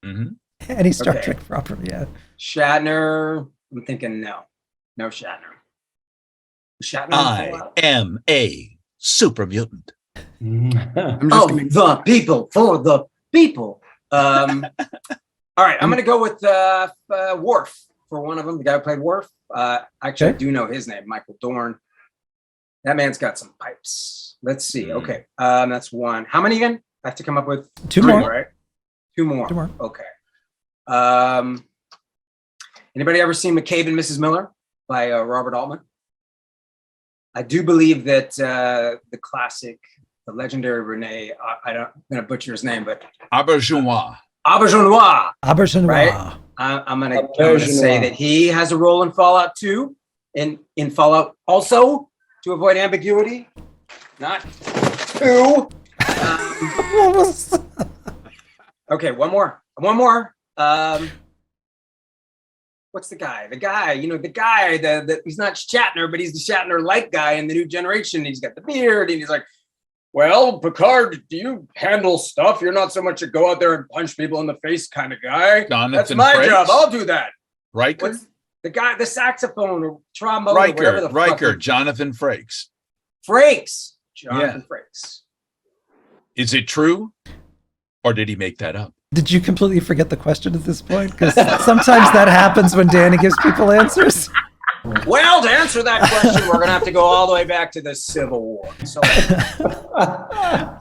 Speaker 10: Mm-hmm.
Speaker 3: Any Star
Speaker 9: Okay.
Speaker 3: Trek property, yeah.
Speaker 9: Shatner. I'm thinking no Shatner. Shatner.
Speaker 10: I am a super mutant.
Speaker 7: I'm just
Speaker 9: The people for the people. All right, I'm gonna go with Worf for one of them. The guy who played Worf. Actually, I do know his name, Michael Dorn. That man's got some pipes. Let's see. Okay, that's 1. How many again? I have to come up with
Speaker 3: 2
Speaker 9: 3,
Speaker 3: more.
Speaker 9: right? 2 more.
Speaker 3: 2 more.
Speaker 9: Okay. Anybody ever seen McCabe and Mrs. Miller by Robert Altman? I do believe that the classic, the legendary Rene, I'm going to butcher his name, but
Speaker 10: Auberginois.
Speaker 9: Auberginois.
Speaker 3: Auberginois.
Speaker 9: Right? I'm gonna say that he has a role in Fallout 2, in Fallout also, to avoid ambiguity. Not 2. Okay, one more. One more. What's the guy? The guy, he's not Shatner, but he's the Shatner-like guy in the new generation. He's got the beard, and he's like, well, Picard, do you handle stuff? You're not so much a go out there and punch people in the face kind of guy.
Speaker 10: Jonathan
Speaker 9: That's my
Speaker 10: Frakes?
Speaker 9: job. I'll do that.
Speaker 10: Riker?
Speaker 9: What's the guy, the saxophone or trombone or whatever the fuck.
Speaker 10: Riker, Jonathan Frakes.
Speaker 9: Frakes. Jonathan Frakes.
Speaker 10: Is it true? Or did he make that up?
Speaker 3: Did you completely forget the question at this point? Because sometimes that happens when Danny gives people answers.
Speaker 9: Well, to answer that question, we're going to have to go all the way back to the Civil War.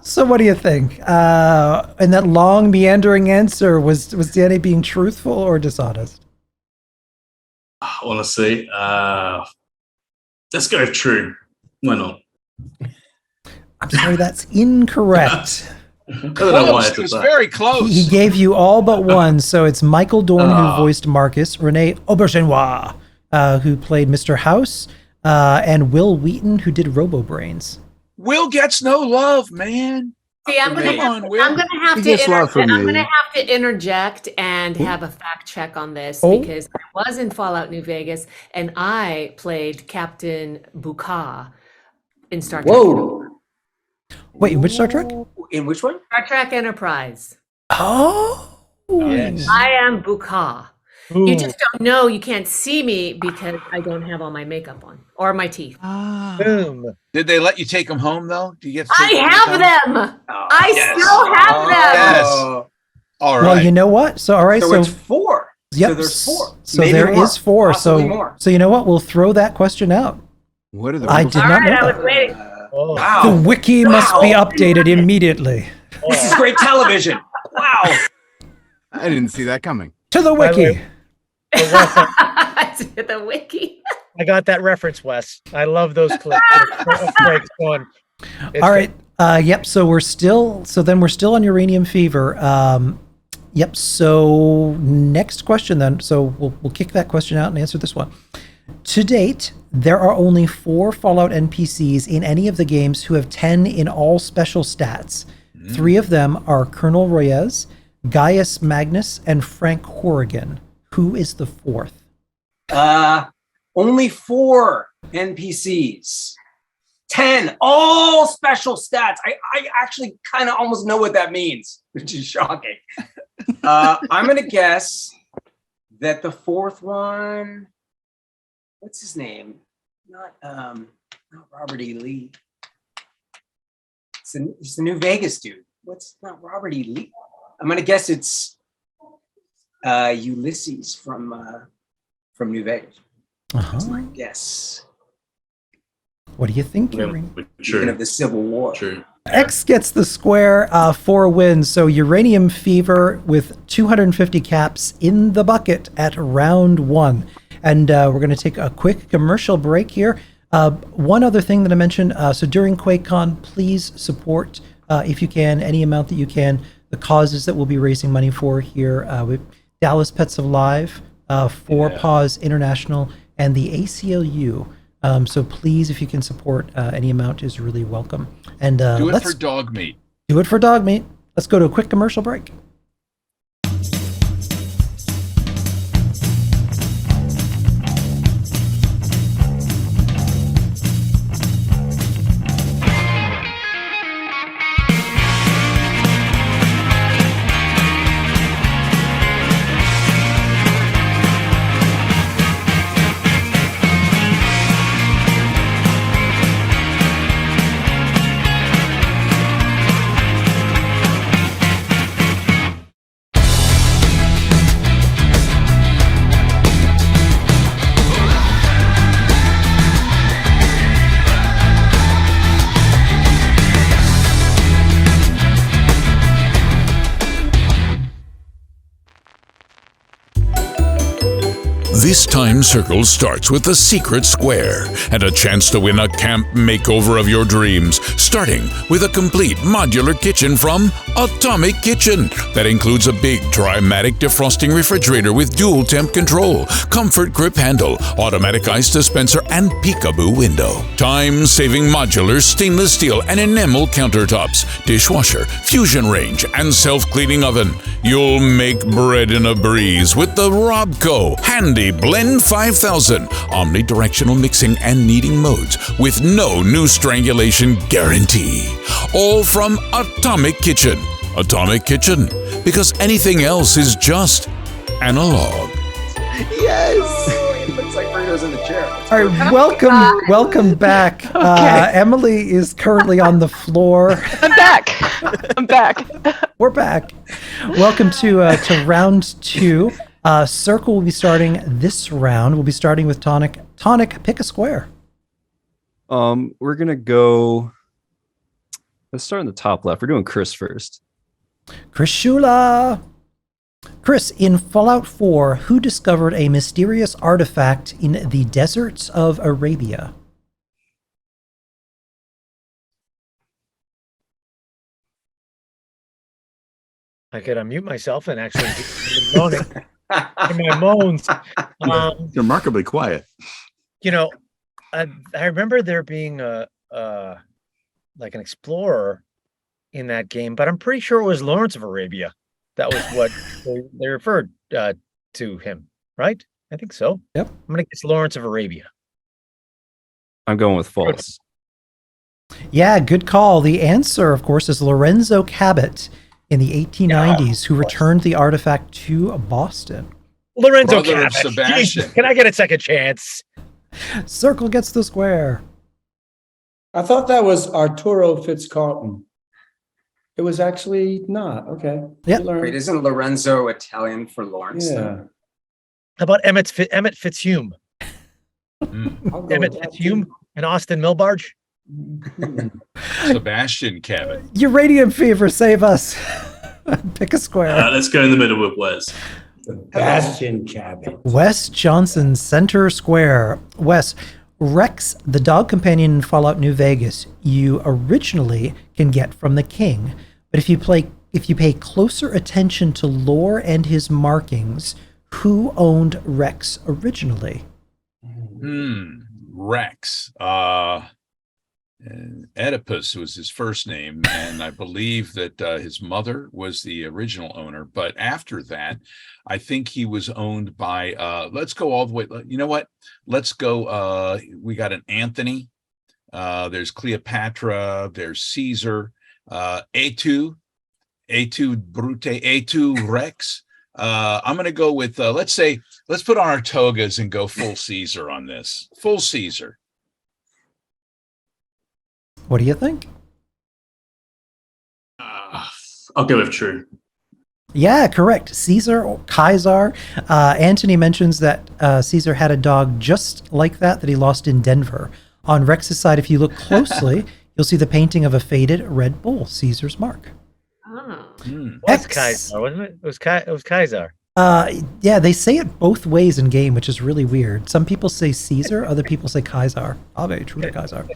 Speaker 3: So what do you think? In that long, meandering answer, was Danny being truthful or dishonest?
Speaker 4: Honestly, let's go with true. Why not?
Speaker 3: I'm sorry, that's incorrect.
Speaker 4: I don't know why I
Speaker 10: It
Speaker 4: did
Speaker 10: was
Speaker 4: that.
Speaker 10: very close.
Speaker 3: He gave you all but one. So it's Michael Dorn who voiced Marcus, Renee Aubergenois, who played Mr. House, and Will Wheaton, who did RoboBrains.
Speaker 10: Will gets no love, man.
Speaker 8: See, I'm gonna have
Speaker 14: He gets love from
Speaker 8: I'm
Speaker 14: me.
Speaker 8: gonna have to interject and have a fact check on this because I was in Fallout New Vegas and I played Captain Buka in Star Trek.
Speaker 12: Whoa.
Speaker 3: Wait, which Star Trek?
Speaker 9: In which one?
Speaker 8: Star Trek Enterprise.
Speaker 3: Oh,
Speaker 10: Yes.
Speaker 8: I am Buka. You just don't know. You can't see me because I don't have all my makeup on or my teeth.
Speaker 6: Boom.
Speaker 10: Did they let you take them home though? Do you get? To take
Speaker 8: I have
Speaker 10: home?
Speaker 8: them. I still have them.
Speaker 10: Yes. All right.
Speaker 3: well, you know what? So all right,
Speaker 9: So
Speaker 3: so
Speaker 9: it's 4.
Speaker 3: yep.
Speaker 9: So there's 4.
Speaker 3: So
Speaker 9: Maybe
Speaker 3: there
Speaker 9: more.
Speaker 3: is 4.
Speaker 9: Possibly
Speaker 3: So
Speaker 9: more.
Speaker 3: so you know what? We'll throw that question out.
Speaker 14: What are the
Speaker 3: I
Speaker 14: rules?
Speaker 3: did
Speaker 8: All
Speaker 3: not
Speaker 8: right,
Speaker 3: know
Speaker 8: I
Speaker 3: that.
Speaker 8: was waiting.
Speaker 6: Oh.
Speaker 9: Wow.
Speaker 3: The wiki must be updated immediately.
Speaker 9: This is great television. Wow.
Speaker 7: I didn't see that coming.
Speaker 3: To the
Speaker 6: By the
Speaker 3: wiki.
Speaker 6: way, Wes,
Speaker 8: The wiki.
Speaker 6: I got that reference, Wes. I love those clips. It's fun. It's
Speaker 3: All right. Yep. So we're still on Uranium Fever. Yep. So next question then. So we'll kick that question out and answer this one. To date, there are only 4 Fallout NPCs in any of the games who have 10 in all special stats. 3 of them are Colonel Royez, Gaius Magnus, and Frank Horrigan. Who is the 4th?
Speaker 9: Only 4 NPCs. 10, all special stats. I actually kind of almost know what that means, which is shocking. I'm going to guess that the 4th one, what's his name? Not Robert E. Lee. It's the New Vegas dude. What's not Robert E. Lee? I'm going to guess it's Ulysses from New Vegas. That's my guess.
Speaker 3: What do you think,
Speaker 4: Yeah,
Speaker 3: Uranium?
Speaker 9: Speaking of the Civil War.
Speaker 4: True.
Speaker 3: X gets the square, 4 wins. So Uranium Fever with 250 caps in the bucket at round 1. And we're going to take a quick commercial break here. One other thing that I mentioned, so during QuakeCon, please support, if you can, any amount that you can, the causes that we'll be raising money for here with Dallas Pets Alive, 4 Paws International, and the ACLU. So please, if you can support, any amount is really welcome. And
Speaker 10: Do it
Speaker 3: let's
Speaker 10: for dog meat.
Speaker 3: do it for dog meat. Let's go to a quick commercial break.
Speaker 2: This time circle starts with a secret square and a chance to win a camp makeover of your dreams, starting with a complete modular kitchen from Atomic Kitchen that includes a big Trimatic defrosting refrigerator with dual temp control, comfort grip handle, automatic ice dispenser, and peekaboo window. Time-saving modular stainless steel and enamel countertops, dishwasher, fusion range, and self-cleaning oven. You'll make bread in a breeze with the Robco Handy Blend 5000 omnidirectional mixing and kneading modes with no new strangulation guarantee. All from Atomic Kitchen. Atomic Kitchen, because anything else is just analog.
Speaker 9: Yes. He looks like Burritos in the chair.
Speaker 3: All right, welcome back. Emily is currently on the floor.
Speaker 13: I'm back.
Speaker 3: We're back. Welcome to round 2. Circle will be starting this round. We'll be starting with Tonic. Tonic, pick a square.
Speaker 5: We're gonna go. Let's start in the top left. We're doing Chris first.
Speaker 3: Chris Shula. Chris, in Fallout 4, who discovered a mysterious artifact in the deserts of Arabia?
Speaker 6: I could unmute myself and actually be moaning in my moans.
Speaker 14: Remarkably quiet.
Speaker 6: You know, I remember there being like an explorer in that game, but I'm pretty sure it was Lawrence of Arabia. That was what they referred to him, right? I think so.
Speaker 3: Yep.
Speaker 6: I'm gonna guess Lawrence of Arabia.
Speaker 5: I'm going with false.
Speaker 3: Yeah, good call. The answer, of course, is Lorenzo Cabot in the 1890s, who returned the artifact to Boston.
Speaker 6: Lorenzo
Speaker 10: Brother of
Speaker 6: Cabot.
Speaker 10: Sebastian.
Speaker 6: Jeez, can I get a second chance?
Speaker 3: Circle gets the square.
Speaker 12: I thought that was Arturo Fitzcarlton. It was actually not. Okay.
Speaker 3: Yep.
Speaker 9: Wait, isn't Lorenzo Italian for Lawrence?
Speaker 12: Yeah.
Speaker 9: though?
Speaker 6: How about Emmett Fitzhume?
Speaker 12: I'll go
Speaker 6: Emmett
Speaker 12: with that
Speaker 6: Fitzhume
Speaker 12: too.
Speaker 6: and Austin Milbarge?
Speaker 10: Sebastian Cabot.
Speaker 3: Uranium fever, save us. Pick a square.
Speaker 4: Let's go in the middle with Wes.
Speaker 12: Sebastian Cabot.
Speaker 3: Wes Johnson, center square. Wes, Rex, the dog companion in Fallout New Vegas, you originally can get from the king, but if you pay closer attention to lore and his markings, who owned Rex originally?
Speaker 10: Rex. Oedipus was his first name, and I believe that his mother was the original owner. But after that, I think he was owned by, let's go all the way. You know what? Let's go. We got an Anthony. There's Cleopatra. There's Caesar. A2 Brute. A2 Rex. I'm going to go with, let's put on our togas and go full Caesar on this. Full Caesar.
Speaker 3: What do you think?
Speaker 4: I'll go with true.
Speaker 3: Yeah, correct. Caesar or Kaiser. Anthony mentions that Caesar had a dog just like that he lost in Denver. On Rex's side, if you look closely, you'll see the painting of a faded Red Bull, Caesar's mark.
Speaker 8: Oh.
Speaker 6: It was Kaiser, wasn't it? It was Kaiser.
Speaker 3: Yeah, they say it both ways in game, which is really weird. Some people say Caesar, other people say Kaiser. Ave, true to Kaiser.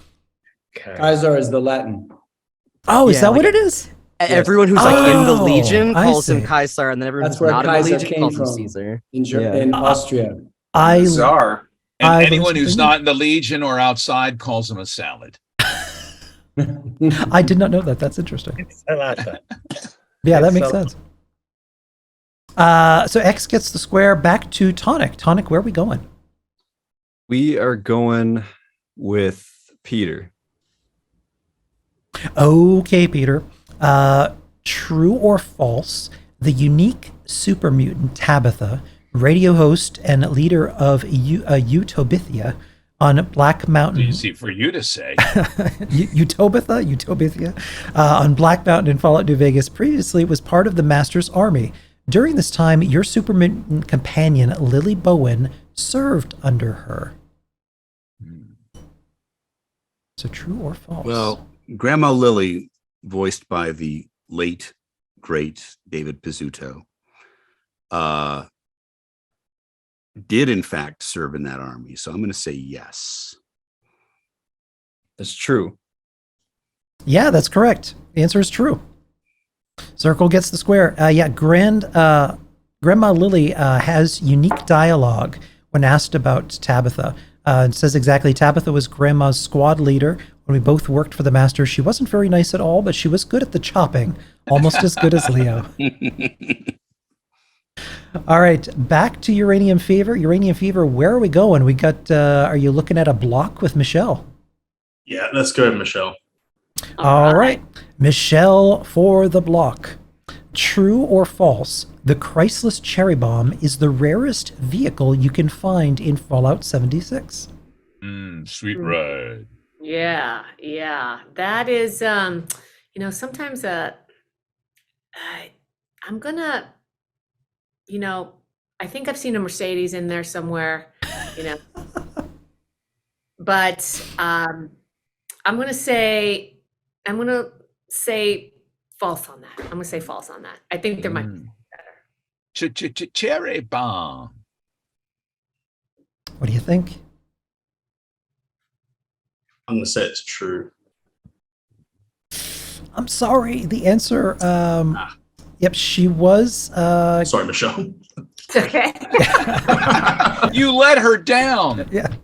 Speaker 12: Kaiser is the Latin.
Speaker 3: Oh, is
Speaker 11: Yeah,
Speaker 3: that
Speaker 11: like
Speaker 3: what it is?
Speaker 11: Everyone who's like in the
Speaker 3: Oh,
Speaker 11: Legion
Speaker 3: I
Speaker 11: calls him
Speaker 3: see.
Speaker 11: Kaiser, and then everyone
Speaker 12: That's
Speaker 11: who's
Speaker 12: where
Speaker 11: not in the
Speaker 12: Kaiser
Speaker 11: Legion
Speaker 12: came
Speaker 11: calls him
Speaker 12: from.
Speaker 11: Caesar.
Speaker 12: In Austria.
Speaker 3: I
Speaker 9: Czar.
Speaker 10: And
Speaker 3: I
Speaker 10: anyone
Speaker 3: was
Speaker 10: who's
Speaker 3: thinking-
Speaker 10: not in the Legion or outside calls him a salad.
Speaker 3: I did not know that. That's interesting.
Speaker 6: I laughed at.
Speaker 3: Yeah, that makes
Speaker 6: So-
Speaker 3: sense. So X gets the square. Back to Tonic. Tonic, where are we going?
Speaker 5: We are going with Peter.
Speaker 3: Okay, Peter. True or false? The unique super mutant Tabitha, radio host and leader of Utopithia on Black Mountain.
Speaker 10: Easy for you to say.
Speaker 3: Utopithia, on Black Mountain in Fallout New Vegas, previously was part of the Master's army. During this time, your super mutant companion, Lily Bowen, served under her. So true or false?
Speaker 14: Well, Grandma Lily, voiced by the late, great David Pizzuto, did in fact serve in that army. So I'm going to say yes.
Speaker 5: That's true.
Speaker 3: Yeah, that's correct. The answer is true. Circle gets the square. Grandma Lily has unique dialogue when asked about Tabitha. It says exactly, Tabitha was Grandma's squad leader. When we both worked for the Master, she wasn't very nice at all, but she was good at the chopping, almost as good as Leo. All right, back to Uranium Fever. Uranium Fever, where are we going? We got, are you looking at a block with Michelle?
Speaker 4: Yeah, let's go with Michelle.
Speaker 3: All right. Michelle for the block. True or false? The Chrysalis Cherry Bomb is the rarest vehicle you can find in Fallout 76.
Speaker 10: Sweet ride.
Speaker 8: Yeah. That is, sometimes I'm gonna, I think I've seen a Mercedes in there somewhere, but I'm gonna say false on that. I'm gonna say false on that. I think there might be better.
Speaker 10: Cherry bomb.
Speaker 3: What do you think?
Speaker 4: I'm gonna say it's true.
Speaker 3: I'm sorry. The answer, yep, she was.
Speaker 4: Sorry, Michelle.
Speaker 8: It's okay.
Speaker 10: You let her down.
Speaker 3: Yeah.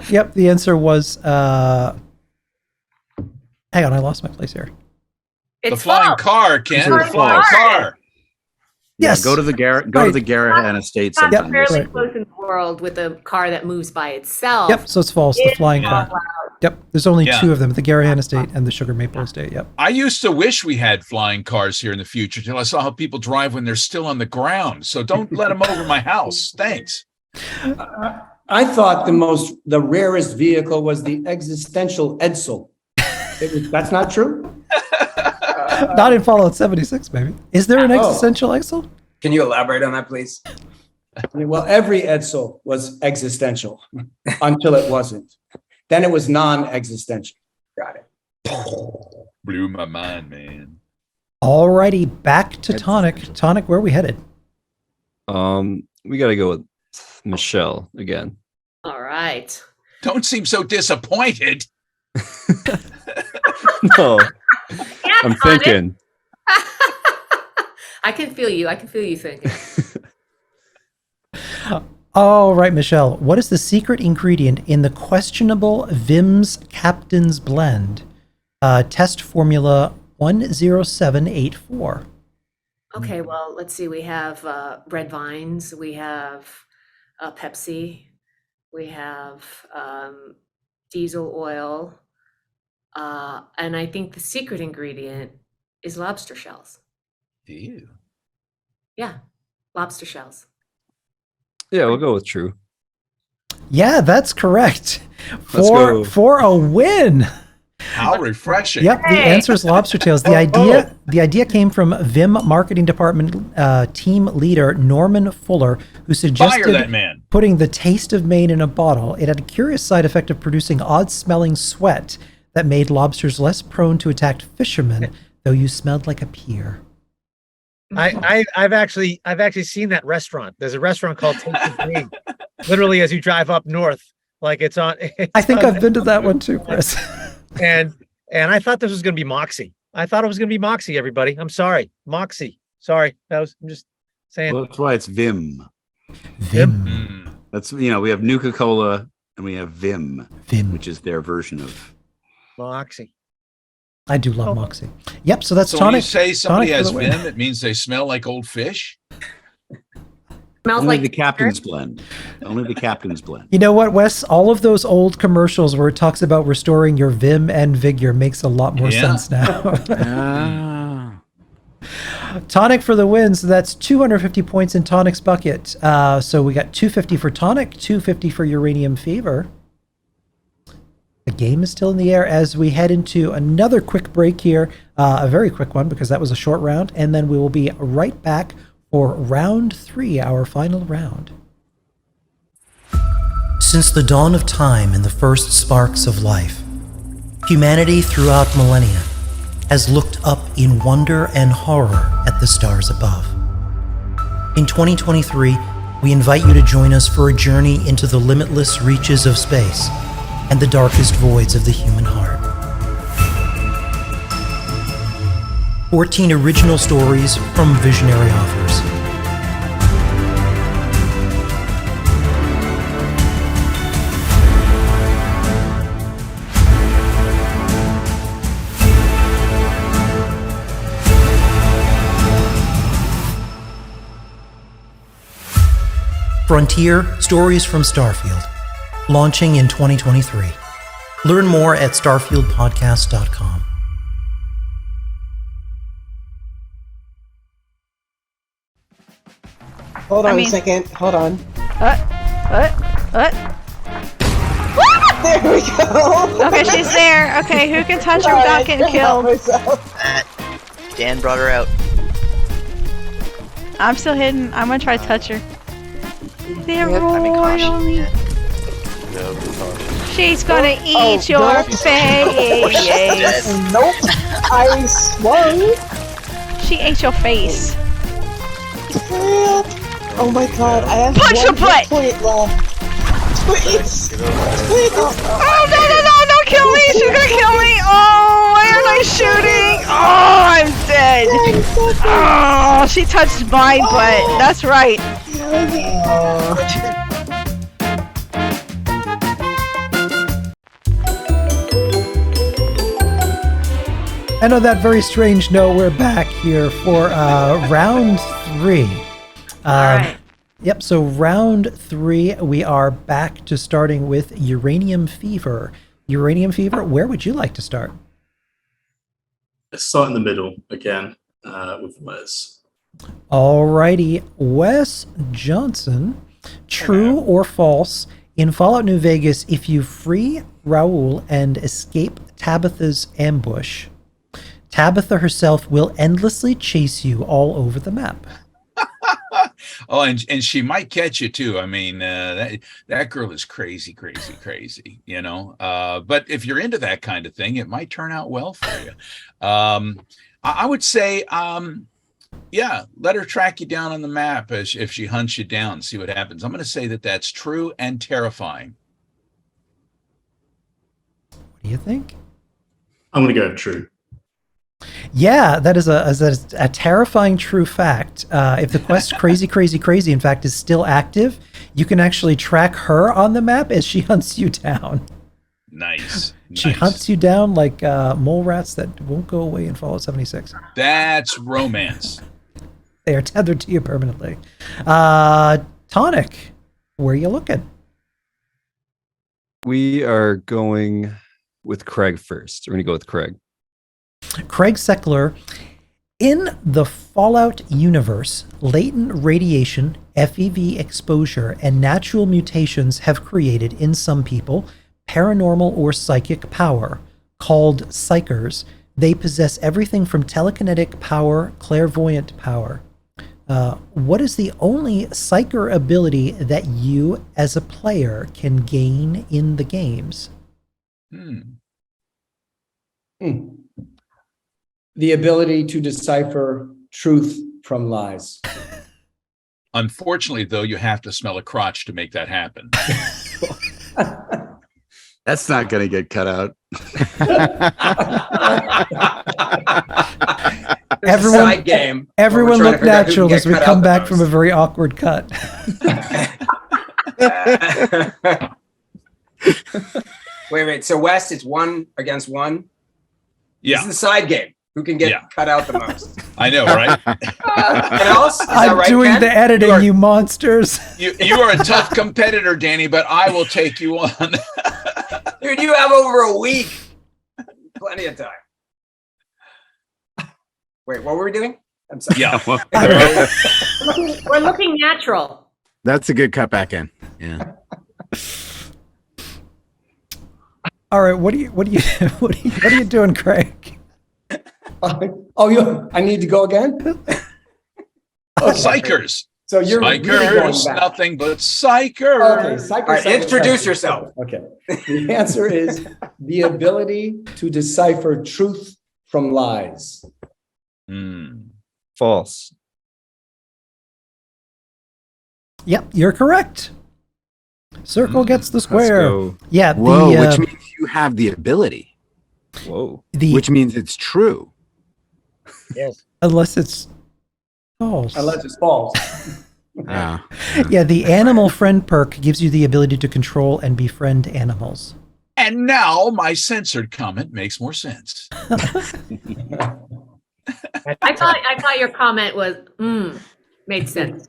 Speaker 3: Yep, the answer was. Hang on, I lost my place here.
Speaker 10: The flying car, Ken. The flying car.
Speaker 3: Yes.
Speaker 14: Yeah, go to the Garrahan Estate
Speaker 8: Not
Speaker 14: sometime.
Speaker 8: fairly close in the world with a car that moves by itself.
Speaker 3: Yep, so it's false. The flying car.
Speaker 8: allowed.
Speaker 3: Yep, there's only
Speaker 10: Yeah.
Speaker 3: two of them, the Garrahan Estate and the Sugar Maple Estate. Yep.
Speaker 10: I used to wish we had flying cars here in the future until I saw how people drive when they're still on the ground. So don't let them over my house. Thanks.
Speaker 12: I thought the rarest vehicle was the existential Edsel. That's not true?
Speaker 3: Not in Fallout 76, baby. Is there an existential Edsel?
Speaker 9: Can you elaborate on that, please?
Speaker 12: Well, every Edsel was existential until it wasn't. Then it was non-existential.
Speaker 9: Got it.
Speaker 10: Blew my mind, man.
Speaker 3: Alrighty, back to Tonic. Tonic, where are we headed?
Speaker 5: We got to go with Michelle again.
Speaker 8: All right.
Speaker 10: Don't seem so disappointed.
Speaker 5: No, I'm thinking.
Speaker 8: I can feel you. I can feel you thinking.
Speaker 3: All right, Michelle. What is the secret ingredient in the questionable Vim's Captain's Blend? Test formula 10784.
Speaker 8: Okay, well, let's see. We have red vines. We have Pepsi. We have diesel oil. And I think the secret ingredient is lobster shells.
Speaker 10: Ew.
Speaker 8: Yeah, lobster shells.
Speaker 5: Yeah, we'll go with true.
Speaker 3: Yeah, that's correct.
Speaker 5: Let's go.
Speaker 3: For a win.
Speaker 10: How refreshing.
Speaker 3: Yep, the answer is lobster tails. The idea came from Vim Marketing Department team leader Norman Fuller, who suggested
Speaker 10: Fire that man.
Speaker 3: putting the taste of Maine in a bottle. It had a curious side effect of producing odd-smelling sweat that made lobsters less prone to attack fishermen, though you smelled like a pier.
Speaker 6: I've actually seen that restaurant. There's a restaurant called Taste of Maine. Literally, as you drive up north, like it's on.
Speaker 3: I think I've been to that one too, Chris.
Speaker 6: And I thought this was going to be Moxie. I thought it was going to be Moxie. Everybody, I'm sorry, Moxie. Sorry, I'm just saying.
Speaker 14: Well, that's why it's Vim.
Speaker 3: Vim.
Speaker 14: That's we have Nuka-Cola and we have Vim, which is their version of
Speaker 6: Moxie.
Speaker 3: I do love Moxie. Yep, so that's
Speaker 10: So
Speaker 3: Tonic.
Speaker 10: when you say somebody
Speaker 3: Tonic
Speaker 10: has
Speaker 3: for the win.
Speaker 10: Vim, it means they smell like old fish?
Speaker 8: Smells
Speaker 14: only
Speaker 8: like
Speaker 14: the Captain's Blend. Only the Captain's Blend.
Speaker 3: You know what, Wes? All of those old commercials where it talks about restoring your vim and vigor makes a lot more sense now. Tonic for the win. So that's 250 points in Tonic's bucket. So we got 250 for Tonic, 250 for Uranium Fever. The game is still in the air as we head into another quick break here. A very quick one because that was a short round. And then we will be right back for round 3, our final round. Since the dawn of time and the first sparks of life, humanity throughout millennia has looked up in wonder and horror at the stars above. In 2023, we invite you to join us for a journey into the limitless reaches of space and the darkest voids of the human heart. 14 original stories from visionary authors. Frontier Stories from Starfield, launching in 2023. Learn more at starfieldpodcast.com.
Speaker 15: Hold on a second. Hold on.
Speaker 16: What?
Speaker 15: There we go.
Speaker 16: Okay, she's there. Okay, who can touch her without getting killed?
Speaker 17: Dan brought her out.
Speaker 16: I'm still hidden. I'm gonna try to touch her. They're
Speaker 17: I'm in caution.
Speaker 16: royally.
Speaker 17: No caution.
Speaker 16: She's gonna eat your face.
Speaker 15: Nope. I swung.
Speaker 16: She ate your face.
Speaker 15: Oh my god, I have
Speaker 16: Punch
Speaker 15: one
Speaker 16: her butt.
Speaker 15: hit point left. Please. Please.
Speaker 16: Oh no, don't kill me! She's gonna kill me! Oh, why aren't I shooting? Oh, I'm dead! Oh, she touched my butt. That's right.
Speaker 3: And on that very strange note, we're back here for round 3.
Speaker 8: Alright.
Speaker 3: Yep, so round 3, we are back to starting with Uranium Fever. Uranium Fever, where would you like to start?
Speaker 4: Let's start in the middle again with Wes.
Speaker 3: Alrighty, Wes Johnson. True or false? In Fallout New Vegas, if you free Raoul and escape Tabitha's ambush, Tabitha herself will endlessly chase you all over the map.
Speaker 10: Oh, and she might catch you too. I mean, that girl is crazy, you know. But if you're into that kind of thing, it might turn out well for you. I would say, yeah, let her track you down on the map if she hunts you down, see what happens. I'm going to say that that's true and terrifying.
Speaker 3: What do you think?
Speaker 4: I'm going to go with true.
Speaker 3: Yeah, that is a terrifying true fact. If the quest crazy, in fact, is still active, you can actually track her on the map as she hunts you down.
Speaker 10: Nice.
Speaker 3: She hunts you down like mole rats that won't go away in Fallout 76.
Speaker 10: That's romance.
Speaker 3: They are tethered to you permanently. Tonic, where are you looking?
Speaker 5: We are going with Craig first. We're going to go with Craig.
Speaker 3: Craig Seckler. In the Fallout universe, latent radiation, FEV exposure, and natural mutations have created in some people paranormal or psychic power. Called psychers, they possess everything from telekinetic power, clairvoyant power. What is the only psyker ability that you as a player can gain in the games?
Speaker 12: The ability to decipher truth from lies.
Speaker 10: Unfortunately, though, you have to smell a crotch to make that happen.
Speaker 14: That's not going to get cut out.
Speaker 9: Side game.
Speaker 3: Everyone look natural as we come back from a very awkward cut.
Speaker 9: Wait. So West, it's 1 against 1.
Speaker 10: Yeah.
Speaker 9: This is the side game. Who can get cut out the most?
Speaker 10: I know, right?
Speaker 9: Else? Is that
Speaker 3: I'm
Speaker 9: right,
Speaker 3: doing
Speaker 9: Ken?
Speaker 3: the editing, you monsters.
Speaker 10: You are a tough competitor, Danny, but I will take you on.
Speaker 9: Dude, you have over a week. Plenty of time. Wait, what were we doing? I'm sorry.
Speaker 10: Yeah.
Speaker 8: We're looking natural.
Speaker 7: That's a good cut back in. Yeah.
Speaker 3: All right, what are you doing, Craig?
Speaker 12: I need to go again?
Speaker 10: Psychers.
Speaker 12: So you're
Speaker 10: psychers,
Speaker 12: really going back.
Speaker 10: nothing but psychers.
Speaker 12: Okay, psychers.
Speaker 9: All right, introduce yourself.
Speaker 12: Okay. The answer is the ability to decipher truth from lies.
Speaker 5: False.
Speaker 3: Yep, you're correct. Circle gets the square.
Speaker 5: go.
Speaker 3: Yeah.
Speaker 7: Whoa, which means you have the ability.
Speaker 5: Whoa.
Speaker 7: Which means it's true.
Speaker 6: Yes.
Speaker 3: Unless it's false.
Speaker 12: Unless it's false.
Speaker 7: Ah.
Speaker 3: Yeah, the animal friend perk gives you the ability to control and befriend animals.
Speaker 10: And now my censored comment makes more sense.
Speaker 8: I thought your comment was made sense.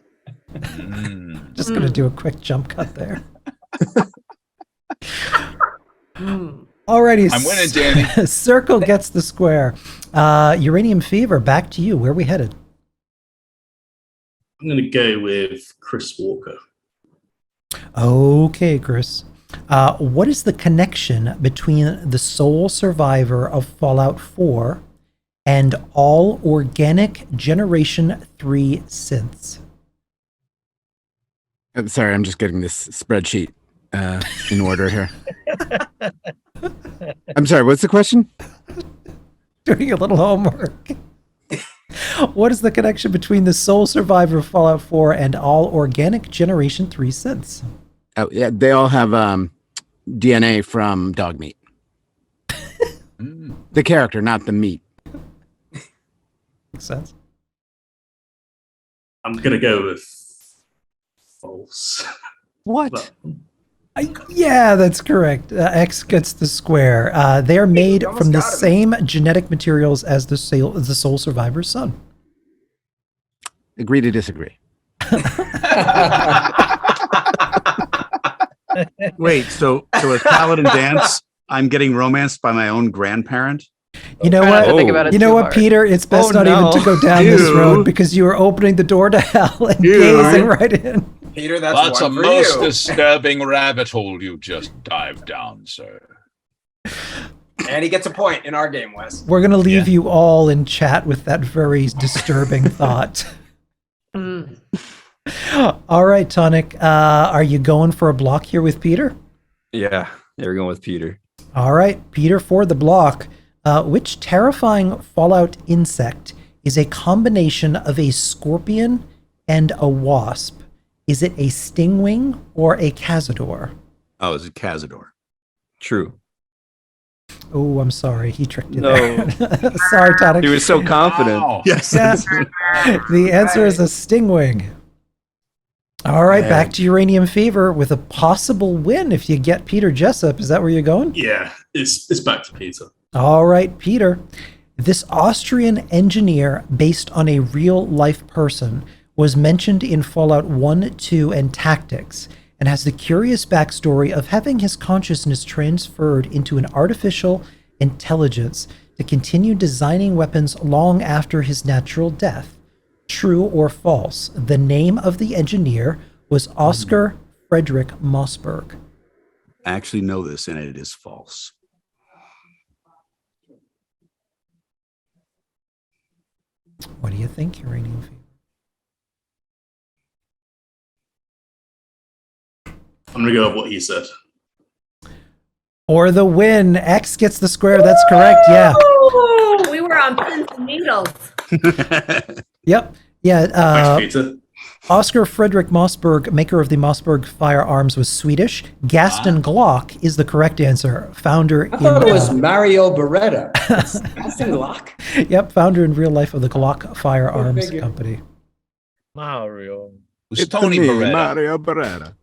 Speaker 3: Just going to do a quick jump cut there. Alrighty.
Speaker 10: I'm winning, Danny.
Speaker 3: Circle gets the square. Uranium Fever, back to you. Where are we headed?
Speaker 4: I'm going to go with Chris Walker.
Speaker 3: Okay, Chris. What is the connection between the sole survivor of Fallout 4 and all organic Generation 3 synths?
Speaker 7: I'm sorry, I'm just getting this spreadsheet in order here. I'm sorry, what's the question?
Speaker 3: Doing a little homework. What is the connection between the sole survivor of Fallout 4 and all organic Generation 3 synths?
Speaker 7: Oh, yeah, they all have DNA from dog meat. The character, not the meat.
Speaker 3: Makes sense.
Speaker 4: I'm going to go with false.
Speaker 7: What?
Speaker 3: Yeah, that's correct. X gets the square. They are made from the same genetic materials as the sole survivor's son.
Speaker 7: Agree to disagree.
Speaker 14: Wait, so as Paladin Dance, I'm getting romanced by my own grandparent?
Speaker 3: You know
Speaker 13: Try not
Speaker 3: what?
Speaker 13: to think about it
Speaker 3: You know
Speaker 13: too
Speaker 3: what,
Speaker 13: hard.
Speaker 3: Peter? It's best
Speaker 5: Oh,
Speaker 3: not
Speaker 5: no.
Speaker 3: even to go down this
Speaker 14: Dude.
Speaker 3: road because you are opening the door to hell and
Speaker 14: Dude.
Speaker 3: gazing right in.
Speaker 9: Peter, that's
Speaker 10: That's a
Speaker 9: one for
Speaker 10: most
Speaker 9: you.
Speaker 10: disturbing rabbit hole you just dived down, sir.
Speaker 9: And he gets a point in our game, Wes.
Speaker 3: We're gonna leave you all in chat with that very disturbing thought. All right, Tonic. Are you going for a block here with Peter?
Speaker 5: Yeah, we're going with Peter.
Speaker 3: All right, Peter for the block. Which terrifying Fallout insect is a combination of a scorpion and a wasp? Is it a stingwing or a cazador?
Speaker 14: Oh, it's a Cazador.
Speaker 5: True.
Speaker 3: Oh, I'm sorry. He tricked you
Speaker 5: No.
Speaker 3: there. Sorry, Tonic.
Speaker 5: He was so confident.
Speaker 10: Wow.
Speaker 14: Yes.
Speaker 3: Yeah. The answer is a stingwing. All right, back to Uranium Fever with a possible win if you get Peter Jessup. Is that where you're going?
Speaker 4: Yeah, it's back to Peter.
Speaker 3: All right, Peter. This Austrian engineer, based on a real-life person, was mentioned in Fallout 1, 2, and Tactics, and has the curious backstory of having his consciousness transferred into an artificial intelligence to continue designing weapons long after his natural death. True or false? The name of the engineer was Oscar Frederick Mossberg.
Speaker 14: I actually know this, and it is false.
Speaker 3: What do you think, Uranium Fever?
Speaker 4: I'm going to go with what he said.
Speaker 3: Or the win. X gets the square. That's correct. Yeah.
Speaker 8: Ooh, we were on pins and needles.
Speaker 3: Yep. Yeah.
Speaker 4: Thanks, Peter.
Speaker 3: Oscar Frederick Mossberg, maker of the Mossberg firearms, was Swedish. Gaston Glock is the correct answer. Founder
Speaker 12: I thought
Speaker 3: in
Speaker 12: it was Mario Beretta. Gaston Glock.
Speaker 3: Yep, founder in real life of the Glock firearms
Speaker 12: figure.
Speaker 3: company.
Speaker 6: Mario.
Speaker 10: It was Tony Beretta.
Speaker 14: Mario Beretta.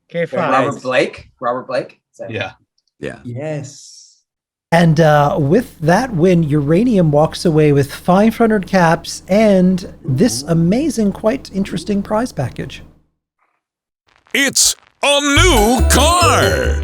Speaker 6: Okay, fine.
Speaker 9: Robert Blake. Robert Blake. Is that-
Speaker 10: Yeah.
Speaker 14: Yeah.
Speaker 12: Yes.
Speaker 3: And with that win, Uranium walks away with 500 caps and this amazing, quite interesting prize package.
Speaker 2: It's a new car!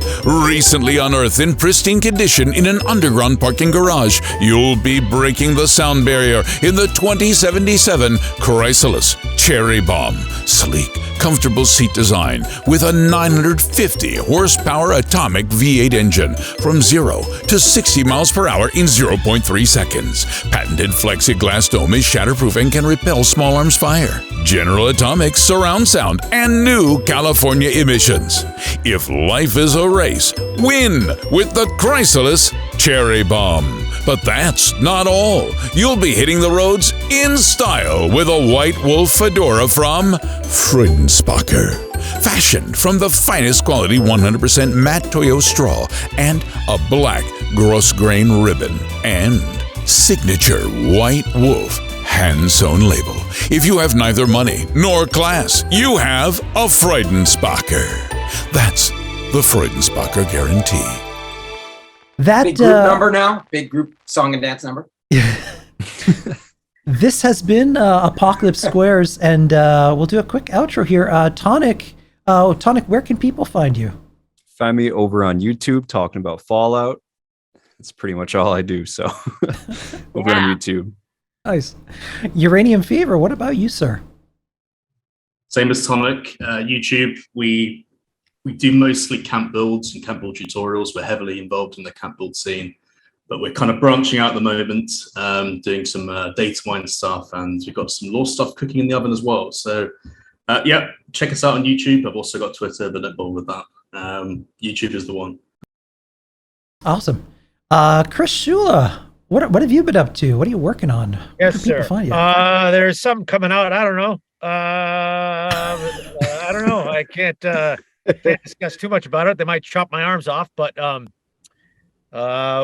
Speaker 2: Recently unearthed in pristine condition in an underground parking garage, you'll be breaking the sound barrier in the 2077 Chrysalis Cherry Bomb. Sleek, comfortable seat design with a 950 horsepower atomic V8 engine from 0 to 60 miles per hour in 0.3 seconds. Patented plexiglass dome is shatterproof and can repel small arms fire. General Atomics surround sound and new California emissions. If life is a race, win with the Chrysalis cherry bomb. But that's not all. You'll be hitting the roads in style with a white wolf fedora from Freudenspacher. Fashioned from the finest quality 100% matte Toyo straw and a black gross grain ribbon and signature white wolf hand-sewn label. If you have neither money nor class, you have a Freudenspacher. That's the Freudenspacher guarantee.
Speaker 3: That
Speaker 9: big group number now, big group song and dance number.
Speaker 3: This has been Apocalypse Squares, and we'll do a quick outro here. Tonic, where can people find you?
Speaker 5: Find me over on YouTube talking about Fallout. That's pretty much all I do. So over on YouTube.
Speaker 3: Nice. Uranium Fever, what about you, sir?
Speaker 4: Same as Tonic. YouTube, we do mostly camp builds and camp build tutorials. We're heavily involved in the camp build scene, but we're kind of branching out at the moment, doing some data mine stuff, and we've got some lore stuff cooking in the oven as well. So yeah, check us out on YouTube. I've also got Twitter, but don't bother with that. YouTube is the one.
Speaker 3: Awesome. Chris Shula, what have you been up to? What are you working on?
Speaker 6: Yes,
Speaker 3: Where can people
Speaker 6: sir.
Speaker 3: find you?
Speaker 6: There's something coming out. I don't know. I don't know. I can't discuss too much about it. They might chop my arms off, but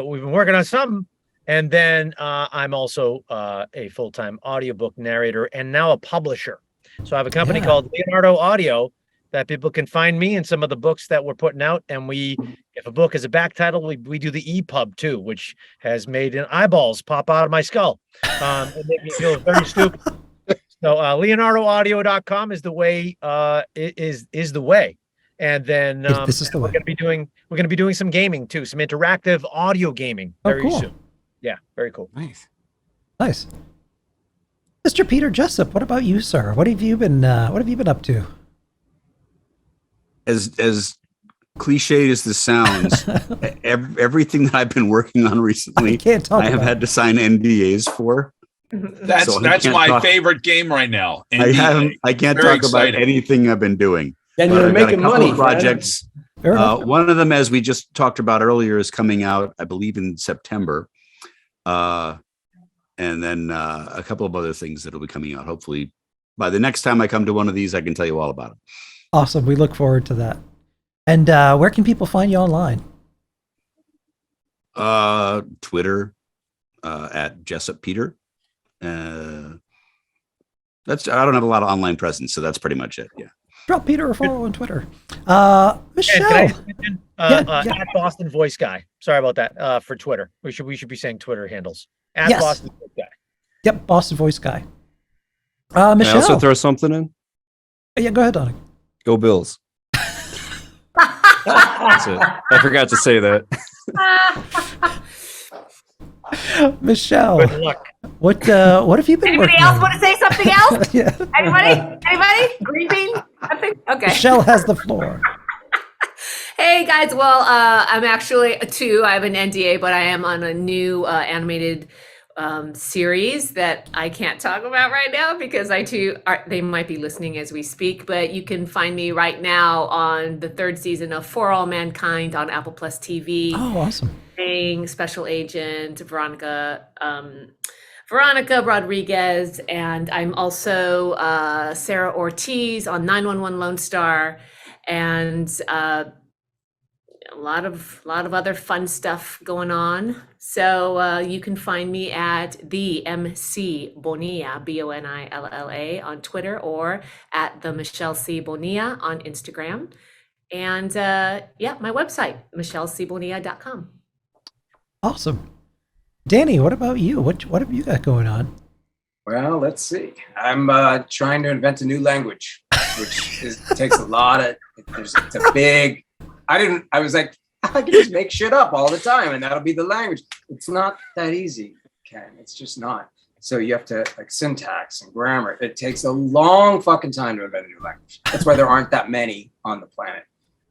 Speaker 6: we've been working on something. And then I'm also a full-time audiobook narrator and now a publisher. So I have a company called Leonardo Audio that people can find me in some of the books that we're putting out. And if a book is a back title, we do the EPUB too, which has made eyeballs pop out of my skull. It made me feel very stupid. So leonardoaudio.com is the way, is the way. And then
Speaker 3: this is the way.
Speaker 6: we're going to be doing some gaming too, some interactive audio gaming very soon. Yeah, very cool.
Speaker 3: Nice. Mr. Peter Jessup, what about you, sir? What have you been up to?
Speaker 14: As cliched as this sounds, everything that I've been working on recently, I have had to sign NDAs for.
Speaker 10: That's
Speaker 14: So
Speaker 10: my favorite game right now.
Speaker 14: I can't
Speaker 10: Very
Speaker 14: talk about
Speaker 10: exciting.
Speaker 14: anything I've been doing.
Speaker 12: Then
Speaker 14: But
Speaker 12: you're
Speaker 14: I've got a
Speaker 12: making
Speaker 14: couple
Speaker 12: money.
Speaker 14: of projects.
Speaker 3: Fair enough.
Speaker 14: One of them, as we just talked about earlier, is coming out, I believe, in September. And then a couple of other things that'll be coming out. Hopefully, by the next time I come to one of these, I can tell you all about them.
Speaker 3: Awesome. We look forward to that. And where can people find you online?
Speaker 14: Twitter at Jessup Peter. I don't have a lot of online presence, so that's pretty much it. Yeah.
Speaker 3: Drop Peter a follow on Twitter.
Speaker 6: Can
Speaker 3: Michelle.
Speaker 6: I just mention, at Boston Voice Guy. Sorry about that. For Twitter, we should be saying Twitter handles at
Speaker 3: Yes.
Speaker 6: Boston Voice Guy.
Speaker 3: Yep, Boston Voice Guy.
Speaker 5: Can
Speaker 3: Michelle.
Speaker 5: I also throw something in?
Speaker 3: Yeah, go ahead, Donnie.
Speaker 5: Go Bills. That's it. I forgot to say that.
Speaker 3: Michelle.
Speaker 6: Good luck.
Speaker 3: What have you been
Speaker 8: Anybody
Speaker 3: working
Speaker 8: else
Speaker 3: on?
Speaker 8: want to say something else?
Speaker 3: Yeah.
Speaker 8: Anybody? Green bean? Nothing? Okay.
Speaker 3: Michelle has the floor.
Speaker 8: Hey guys, well, I'm actually I have an NDA, but I am on a new animated series that I can't talk about right now because they might be listening as we speak. But you can find me right now on the 3rd season of For All Mankind on Apple Plus TV.
Speaker 3: Oh, awesome.
Speaker 8: Playing Special Agent Veronica Rodriguez, and I'm also Sarah Ortiz on 911 Lone Star, and a lot of other fun stuff going on. So you can find me at the MC Bonilla, Bonilla on Twitter, or at the Michelle C Bonilla on Instagram, and my website michellecbonilla.com.
Speaker 3: Awesome. Danny, what about you? What have you got going on?
Speaker 9: Well, let's see. I'm trying to invent a new language, which takes a lot of. It's a big. I was like, I can just make shit up all the time, and that'll be the language. It's not that easy, Ken. It's just not. So you have to like syntax and grammar. It takes a long fucking time to invent a new language. That's why there aren't that many on the planet.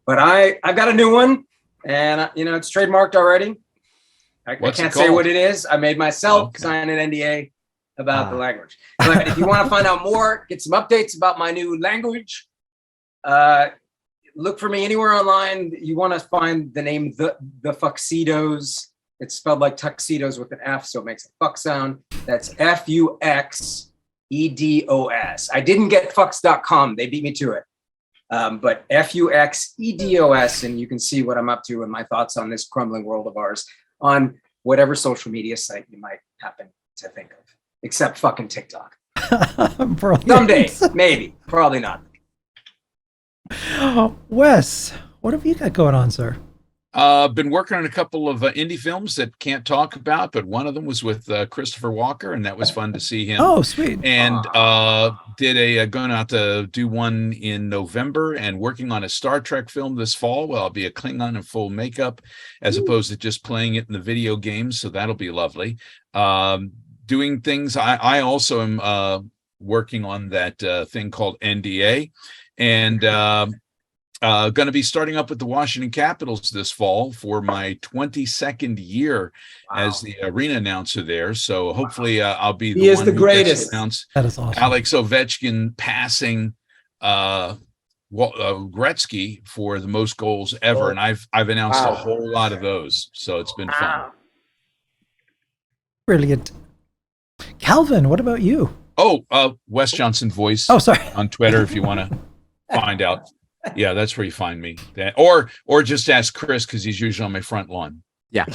Speaker 9: But I've got a new one, and it's trademarked already. I can't say what it is. I made myself sign an NDA about the language. But if you want to find out more, get some updates about my new language, look for me anywhere online. You want to find the name The Fuxidos It's spelled like tuxedos with an F, so it makes a fuck sound. That's FUXEDOS. I didn't get fucks.com. They beat me to it. But FUXEDOS, and you can see what I'm up to and my thoughts on this crumbling world of ours on whatever social media site you might happen to think of, except fucking TikTok. Someday, maybe, probably not.
Speaker 3: Wes, what have you got going on, sir?
Speaker 10: Been working on a couple of indie films that can't talk about, but one of them was with Christopher Walker, and that was fun to see him.
Speaker 3: Oh, sweet.
Speaker 10: And going out to do one in November, and working on a Star Trek film this fall. Well, I'll be a Klingon in full makeup as opposed to just playing it in the video games, so that'll be lovely. Doing things. I also am working on that thing called NDA, and going to be starting up with the Washington Capitals this fall for my 22nd year as the arena announcer there. So hopefully I'll be the one
Speaker 12: the
Speaker 10: who
Speaker 12: greatest.
Speaker 10: gets to announce
Speaker 3: That is awesome.
Speaker 10: Alex Ovechkin passing Gretzky for the most goals ever, and I've announced a whole lot of those. So it's been fun.
Speaker 3: Brilliant. Calvin, what about you?
Speaker 10: Oh, Wes Johnson voice.
Speaker 3: Oh, sorry.
Speaker 10: On Twitter if you want to find out. Yeah, that's where you find me. Or just ask Chris because he's usually on my front lawn.
Speaker 11: Yeah.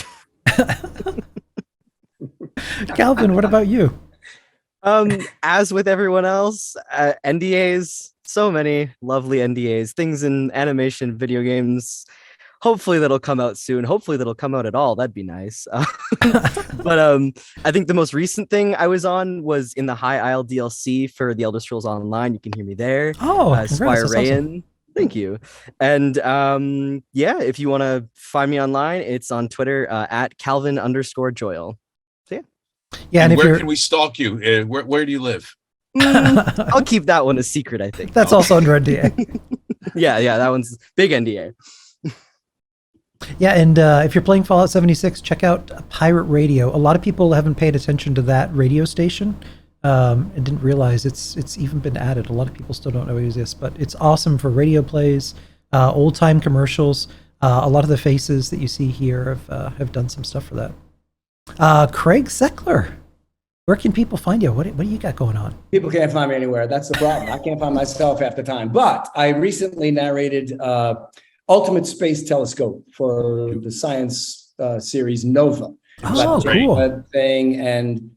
Speaker 3: Calvin, what about you?
Speaker 11: As with everyone else, NDAs, so many lovely NDAs, things in animation, video games. Hopefully that'll come out soon. Hopefully that'll come out at all. That'd be nice. But I think the most recent thing I was on was in the High Isle DLC for the Elder Scrolls Online. You can hear me there.
Speaker 3: Oh,
Speaker 11: Squire
Speaker 3: that's
Speaker 11: Rayan.
Speaker 3: awesome.
Speaker 11: Thank you. And yeah, if you want to find me online, it's on Twitter at Calvin_Joyle. So
Speaker 3: yeah.
Speaker 10: And where can we stalk you? Where do you live?
Speaker 11: I'll keep that one a secret, I think.
Speaker 3: That's also under NDA.
Speaker 11: Yeah, that one's big NDA.
Speaker 3: Yeah, and if you're playing Fallout 76, check out Pirate Radio. A lot of people haven't paid attention to that radio station and didn't realize it's even been added. A lot of people still don't know it exists, but it's awesome for radio plays, old time commercials. A lot of the faces that you see here have done some stuff for that. Craig Seckler, where can people find you? What do you got going on?
Speaker 12: People can't find me anywhere. That's the problem. I can't find myself half the time. But I recently narrated Ultimate Space Telescope for the science series Nova.
Speaker 3: Oh, cool.
Speaker 12: Thing, and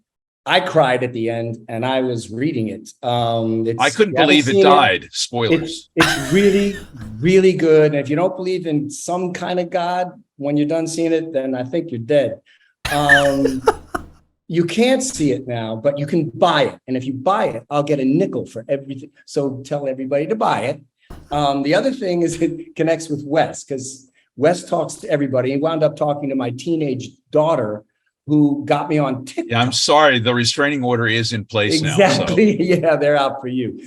Speaker 12: I cried at the end, and I was reading it.
Speaker 10: I couldn't believe it died. Spoilers.
Speaker 12: It's really, really good. And if you don't believe in some kind of God when you're done seeing it, then I think you're dead. You can't see it now, but you can buy it. And if you buy it, I'll get a nickel for everything. So tell everybody to buy it. The other thing is it connects with Wes, because Wes talks to everybody. He wound up talking to my teenage daughter, who got me on TikTok.
Speaker 10: Yeah, I'm sorry. The restraining order is in place now.
Speaker 12: Exactly. Yeah, they're out for you.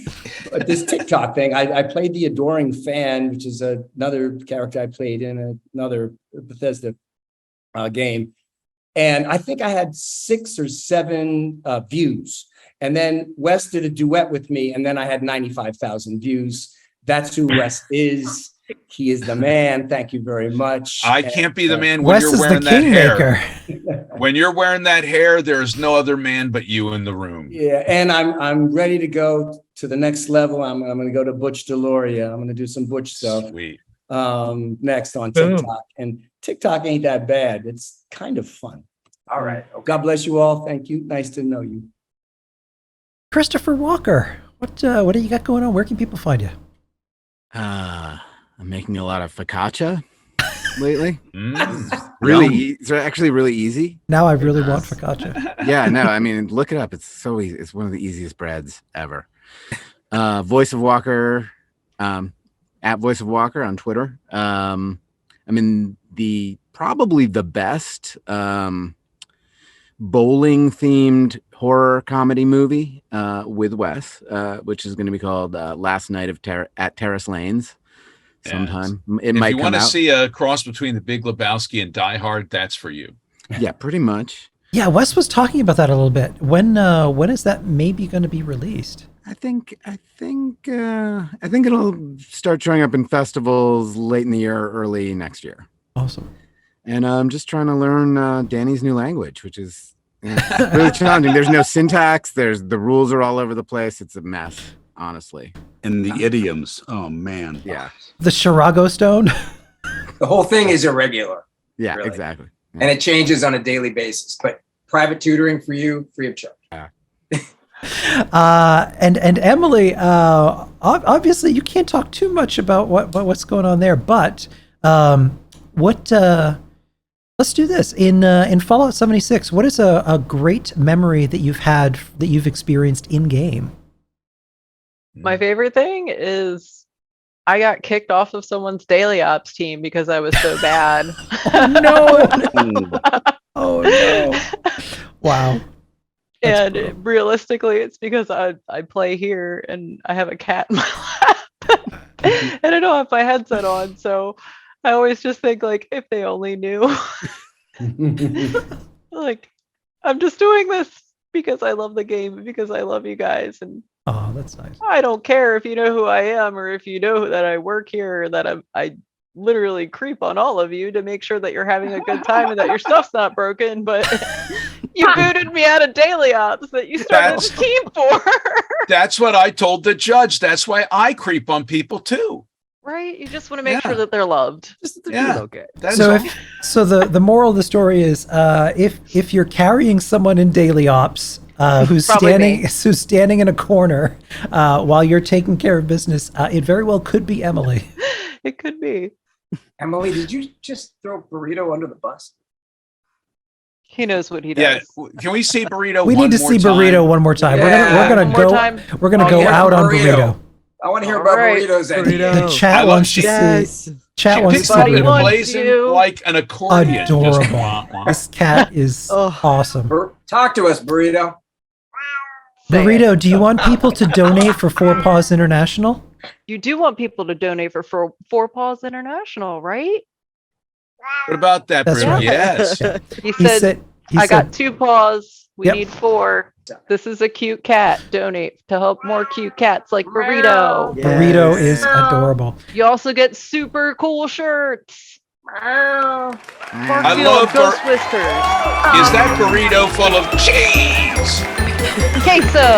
Speaker 12: But this TikTok thing, I played the Adoring Fan, which is another character I played in another Bethesda game. And I think I had 6 or 7 views. And then Wes did a duet with me, and then I had 95,000 views. That's who Wes is. He is the man. Thank you very much.
Speaker 10: I can't be the man when you're wearing that hair. When you're wearing that hair, there's no other man but you in the room.
Speaker 12: Yeah, and I'm ready to go to the next level. I'm going to go to Butch Deloria. I'm going to do some Butch stuff.
Speaker 10: Sweet.
Speaker 12: Next on TikTok. And TikTok ain't that bad. It's kind of fun.
Speaker 9: All right.
Speaker 12: Okay. God bless you all. Thank you. Nice to know you.
Speaker 3: Christopher Walker, what do you got going on? Where can people find you?
Speaker 7: I'm making a lot of focaccia lately.
Speaker 3: Really?
Speaker 7: It's actually really easy.
Speaker 3: Now I really want focaccia.
Speaker 7: Yeah, no, I mean, look it up. It's so easy. It's one of the easiest breads ever. Voice of Walker, at Voice of Walker on Twitter. I'm in probably the best bowling themed horror comedy movie with Wes, which is going to be called Last Night at Terrace Lanes. Sometime it might come out. If you want to
Speaker 10: see a cross between The Big Lebowski and Die Hard, that's for you.
Speaker 7: Yeah, pretty much.
Speaker 3: Yeah, Wes was talking about that a little bit. When is that maybe going to be released?
Speaker 7: I think it'll start showing up in festivals late in the year, early next year.
Speaker 3: Awesome.
Speaker 7: And I'm just trying to learn Danny's new language, which is really challenging. There's no syntax. The rules are all over the place. It's a mess, honestly.
Speaker 14: And the idioms. Oh man.
Speaker 7: Yeah.
Speaker 3: The Shirago Stone.
Speaker 9: The whole thing is irregular.
Speaker 7: Yeah,
Speaker 9: really.
Speaker 7: exactly.
Speaker 9: And it changes on a daily basis. But private tutoring for you, free of charge.
Speaker 3: And Emily, obviously you can't talk too much about what's going on there, but let's do this. In Fallout 76, what is a great memory that you've experienced in game?
Speaker 13: My favorite thing is I got kicked off of someone's daily ops team because I was so bad.
Speaker 3: Oh no. Wow.
Speaker 13: And realistically, it's because I play here and I have a cat in my lap and I don't have my headset on. So I always just think, like, if they only knew. Like, I'm just doing this because I love the game, because I love you guys. And
Speaker 3: oh, that's nice.
Speaker 13: I don't care if you know who I am or if you know that I work here, or that I literally creep on all of you to make sure that you're having a good time and that your stuff's not broken. But you booted me out of daily ops that you started a team for.
Speaker 10: That's what I told the judge. That's why I creep on people too.
Speaker 13: Right? You just want to make sure that they're loved. Just to be okay.
Speaker 3: So the moral of the story is, if you're carrying someone in daily ops who's standing in a corner while you're taking care of business, it very well could be Emily.
Speaker 13: It could be.
Speaker 9: Emily, did you just throw Burrito under the bus?
Speaker 13: He knows what he does.
Speaker 10: Yeah. Can we see Burrito?
Speaker 3: We need to see Burrito one more time.
Speaker 9: Yeah.
Speaker 3: We're gonna go out on Burrito.
Speaker 9: I want to hear about burritos.
Speaker 3: The chat wants to see. Chat wants to see Burrito.
Speaker 10: Plays him like an accordion.
Speaker 3: Adorable. This cat is awesome.
Speaker 9: Talk to us, Burrito.
Speaker 3: Burrito, do you want people to donate for Four Paws International?
Speaker 13: You do want people to donate for Four Paws International, right?
Speaker 10: What about that,
Speaker 3: That's
Speaker 10: Burrito?
Speaker 3: right.
Speaker 10: Yes.
Speaker 13: He said, I got 2 paws. We need 4. This is a cute cat. Donate to help more cute cats like Burrito.
Speaker 3: Yes. Burrito is adorable.
Speaker 13: You also get super cool shirts.
Speaker 10: I
Speaker 13: Garfield
Speaker 10: love
Speaker 13: Ghost Whiskers.
Speaker 10: Is that burrito full of cheese?
Speaker 13: Queso.